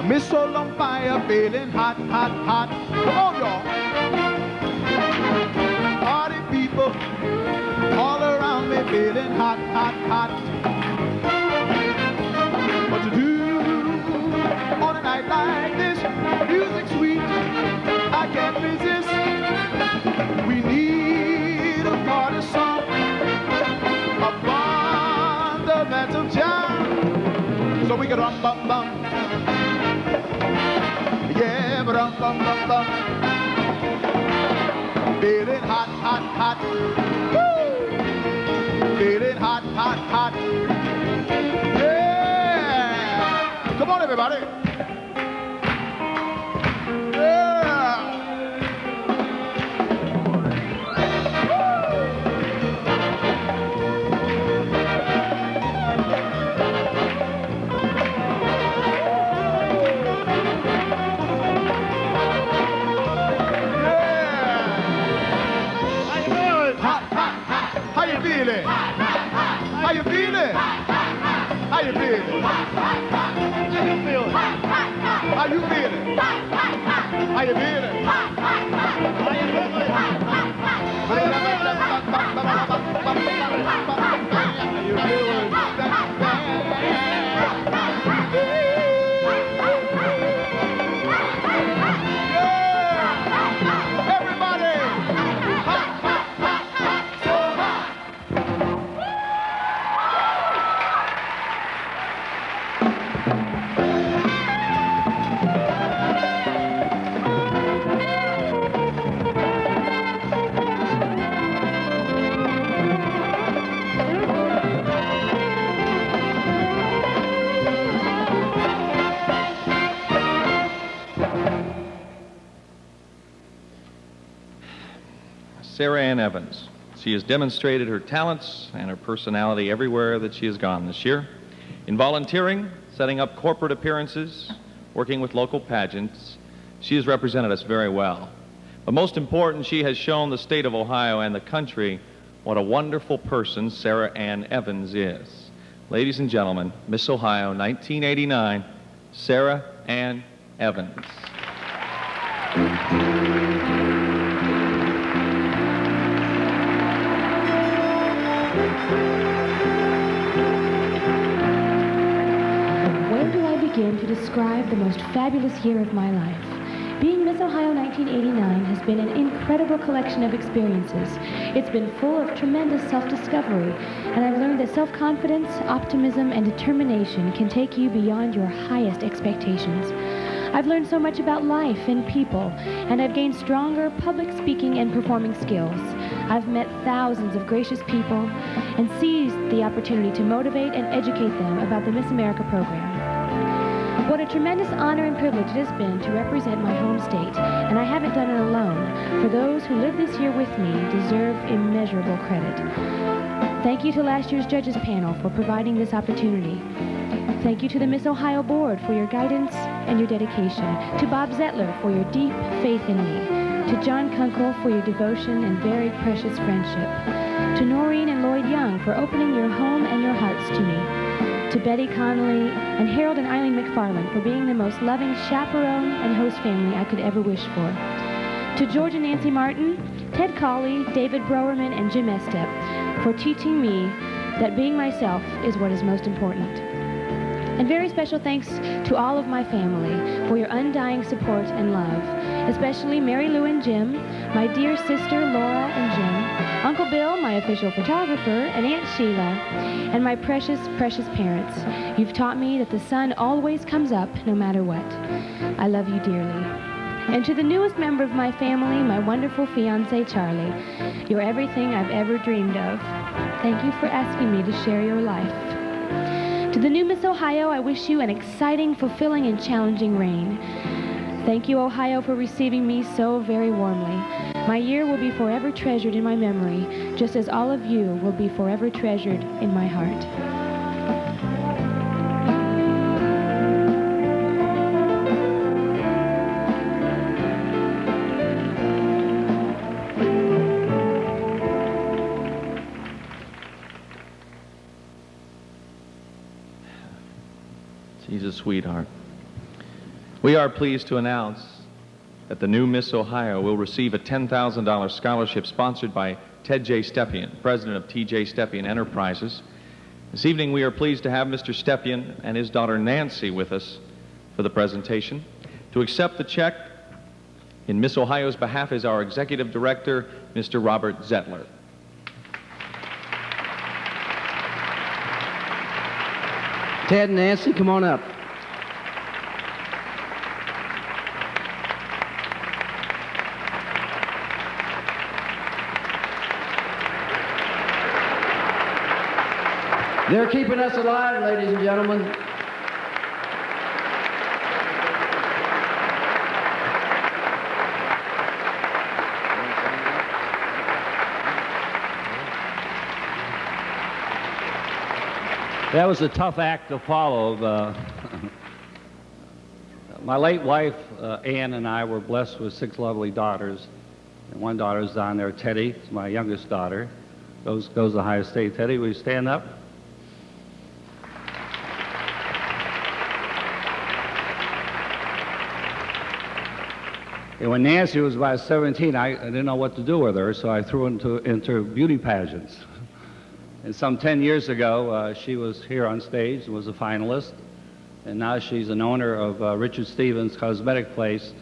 Miss Soul on fire, feeling hot, hot, hot. Come on, y'all. Party people all around me, feeling hot, hot, hot. What to do on a night like this? Music sweet, I can't resist. We need a party song, a fundamental jam, so we can rum bum bum. Yeah, rum bum bum bum. Feeling hot, hot, hot. Woo! Feeling hot, hot, hot. Yeah! Come on, everybody. How you feeling? How you feeling? How you feeling? How you feeling? How you feeling? Sarah Ann Evans. She has demonstrated her talents and her personality everywhere that she has gone this year. In volunteering, setting up corporate appearances, working with local pageants, she has represented us very well. But most important, she has shown the state of Ohio and the country what a wonderful person Sarah Ann Evans is. Ladies and gentlemen, Miss Ohio 1989, Sarah Ann Evans. Where do I begin to describe the most fabulous year of my life? Being Miss Ohio 1989 has been an incredible collection of experiences. It's been full of tremendous self-discovery, and I've learned that self-confidence, optimism, and determination can take you beyond your highest expectations. I've learned so much about life and people, and I've gained stronger public speaking and performing skills. I've met thousands of gracious people and seized the opportunity to motivate and educate them about the Miss America program. What a tremendous honor and privilege it has been to represent my home state, and I haven't done it alone, for those who lived this year with me deserve immeasurable credit. Thank you to last year's judges panel for providing this opportunity. Thank you to the Miss Ohio Board for your guidance and your dedication, to Bob Zettler for your deep faith in me, to John Kunkel for your devotion and very precious friendship, to Noreen and Lloyd Young for opening your home and your hearts to me, to Betty Connolly and Harold and Eileen McFarland for being the most loving chaperone and host family I could ever wish for, to George and Nancy Martin, Ted Colley, David Browerman, and Jim Estep for teaching me that being myself is what is most important. And very special thanks to all of my family for your undying support and love, especially Mary Lou and Jim, my dear sister Laura and Jim, Uncle Bill, my official photographer, and Aunt Sheila, and my precious, precious parents. You've taught me that the sun always comes up no matter what. I love you dearly. And to the newest member of my family, my wonderful fiancé, Charlie, you're everything I've ever dreamed of. Thank you for asking me to share your life. To the new Miss Ohio, I wish you an exciting, fulfilling, and challenging reign. Thank you, Ohio, for receiving me so very warmly. My year will be forever treasured in my memory, just as all of you will be forever treasured in my heart. She's a sweetheart. We are pleased to announce that the new Miss Ohio will receive a $10,000 scholarship sponsored by Ted J. Stepien, president of T.J. Stepien Enterprises. This evening we are pleased to have Mr. Stepien and his daughter Nancy with us for the presentation. To accept the check in Miss Ohio's behalf is our executive director, Mr. Robert Zettler. Ted and Nancy, come on up. They're keeping us alive, ladies and gentlemen. That was a tough act to follow. My late wife, Ann, and I were blessed with 6 lovely daughters. And one daughter's down there, Teddy, is my youngest daughter. Goes to Ohio State. Teddy, will you stand up? And when Nancy was about 17, I didn't know what to do with her, so I threw her into beauty pageants. And some 10 years ago, she was here on stage and was a finalist. And now she's an owner of Richard Stevens Cosmetic Place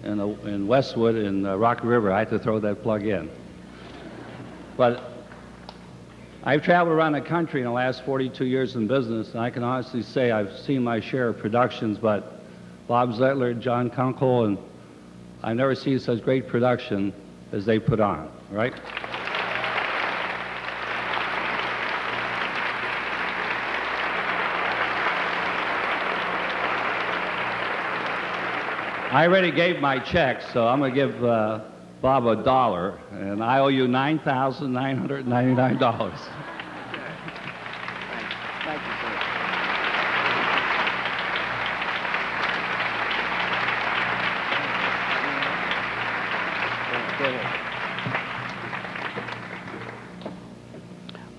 in Westwood in Rocky River. I had to throw that plug in. But I've traveled around the country in the last 42 years in business, and I can honestly say I've seen my share of productions, but Bob Zettler, John Kunkel, and I've never seen such great production as they put on, right? I already gave my check, so I'm going to give Bob $1, and I owe you $9,999. Thank you, sir.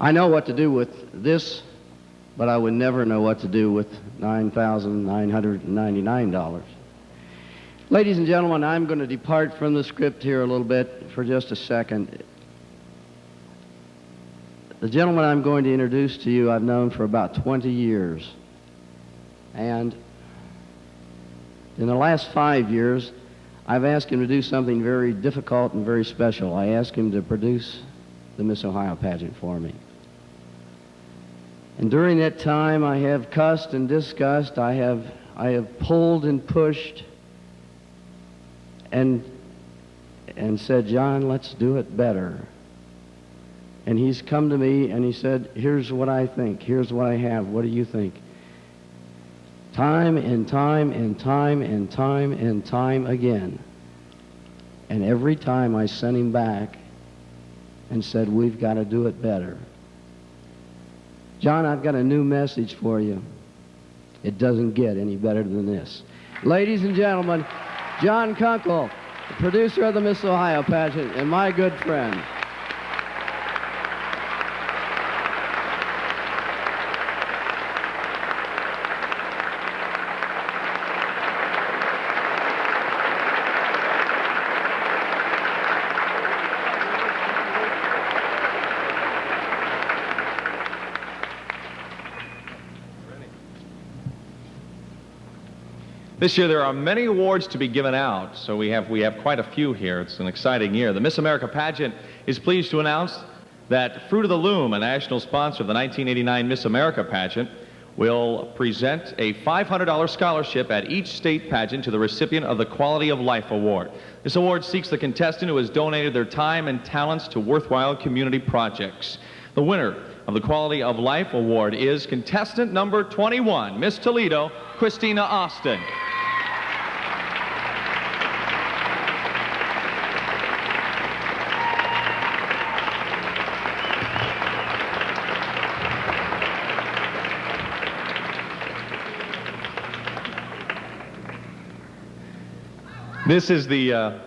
I know what to do with this, but I would never know what to do with $9,999. Ladies and gentlemen, I'm going to depart from the script here a little bit for just a second. The gentleman I'm going to introduce to you I've known for about 20 years. And in the last 5 years, I've asked him to do something very difficult and very special. I asked him to produce the Miss Ohio pageant for me. And during that time, I have cussed and discussed. I have pulled and pushed and said, John, let's do it better. And he's come to me and he said, here's what I think. Here's what I have. What do you think? Time and time and time and time and time again. And every time I sent him back and said, we've got to do it better. John, I've got a new message for you. It doesn't get any better than this. Ladies and gentlemen, John Kunkel, the producer of the Miss Ohio pageant, and my good friend. This year there are many awards to be given out, so we have quite a few here. It's an exciting year. The Miss America pageant is pleased to announce that Fruit of the Loom, a national sponsor of the 1989 Miss America pageant, will present a $500 scholarship at each state pageant to the recipient of the Quality of Life Award. This award seeks the contestant who has donated their time and talents to worthwhile community projects. The winner of the Quality of Life Award is contestant number 21, Miss Toledo, Christina Austin. This is the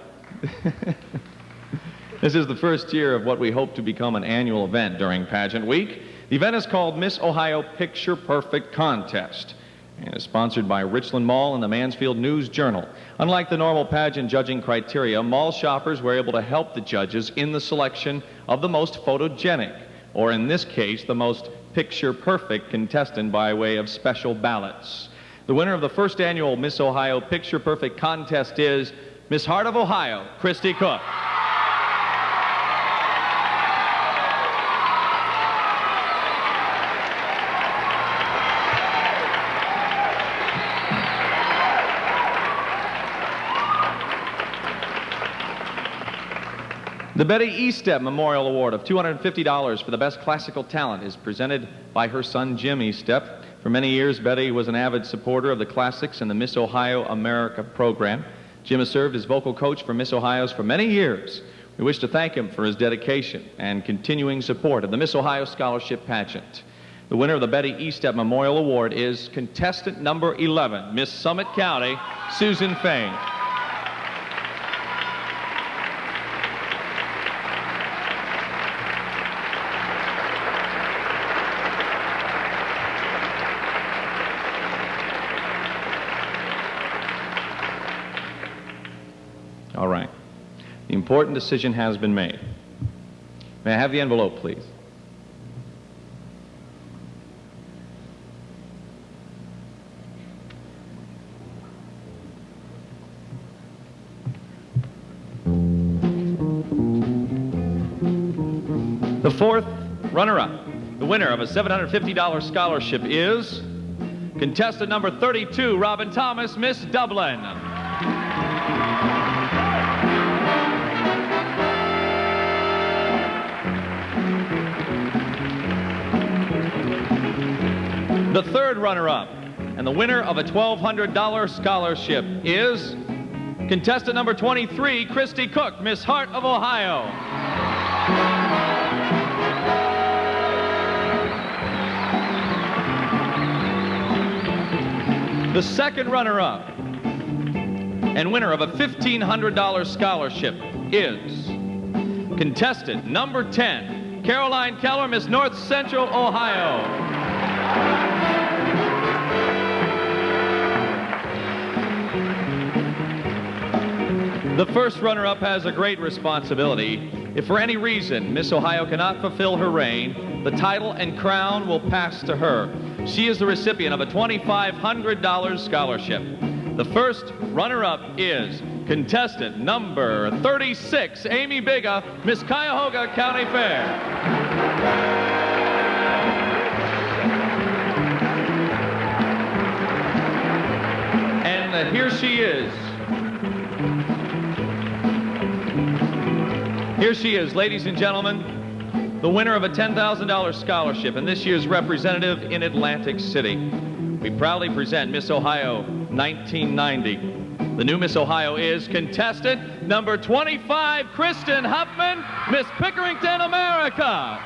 this is the first year of what we hope to become an annual event during Pageant Week. The event is called Miss Ohio Picture Perfect Contest, and is sponsored by Richland Mall and the Mansfield News Journal. Unlike the normal pageant judging criteria, mall shoppers were able to help the judges in the selection of the most photogenic, or in this case, the most picture-perfect contestant by way of special ballots. The winner of the first annual Miss Ohio Picture Perfect contest is Miss Heart of Ohio, Christy Cook. The Betty Eastep Memorial Award of $250 for the best classical talent is presented by her son Jim Eastep. For many years, Betty was an avid supporter of the classics and the Miss Ohio America program. Jim has served as vocal coach for Miss Ohio's for many years. We wish to thank him for his dedication and continuing support of the Miss Ohio Scholarship Pageant. The winner of the Betty Eastep Memorial Award is contestant number 11, Miss Summit County, Susan Fain. All right. The important decision has been made. May I have the envelope, please? The fourth runner-up, the winner of a $750 scholarship is contestant number 32, Robin Thomas, Miss Dublin. The third runner-up and the winner of a $1,200 scholarship is contestant number 23, Christy Cook, Miss Heart of Ohio. The second runner-up and winner of a $1,500 scholarship is contestant number 10, Caroline Keller, Miss North Central Ohio. The first runner-up has a great responsibility. If for any reason Miss Ohio cannot fulfill her reign, the title and crown will pass to her. She is the recipient of a $2,500 scholarship. The first runner-up is contestant number 36, Amy Biga, Miss Cuyahoga County Fair. And here she is. Here she is, ladies and gentlemen, the winner of a $10,000 scholarship and this year's representative in Atlantic City. We proudly present Miss Ohio 1990. The new Miss Ohio is contestant number 25, Kristen Huffman, Miss Pickerington, America.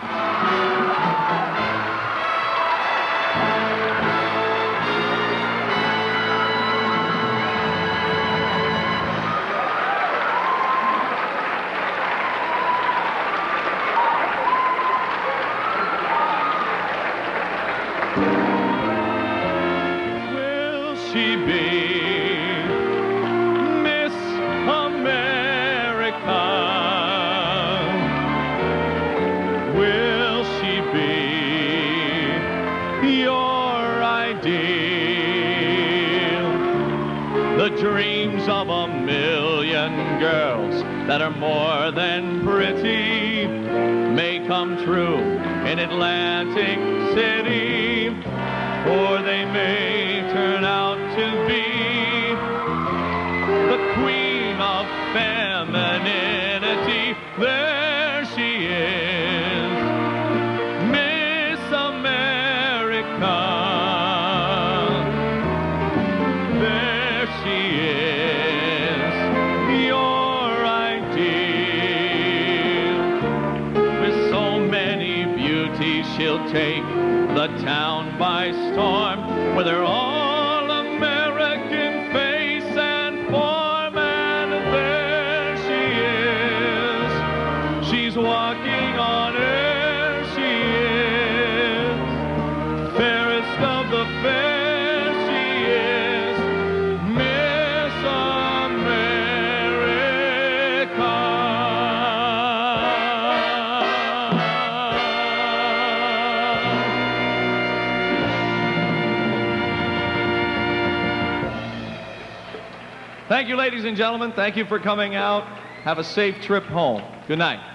She be Miss America? Will she be your ideal? The dreams of a million girls that are more than pretty may come true in Atlantic City, or they may turn out to be the queen of femininity. There she is, Miss America. There she is, your ideal. With so many beauties, she'll take the town by storm with her all-American face and form, and there she is. She's walking on air, she is fairest of the fair, she Thank you, ladies and gentlemen. Thank you for coming out. Have a safe trip home. Good night.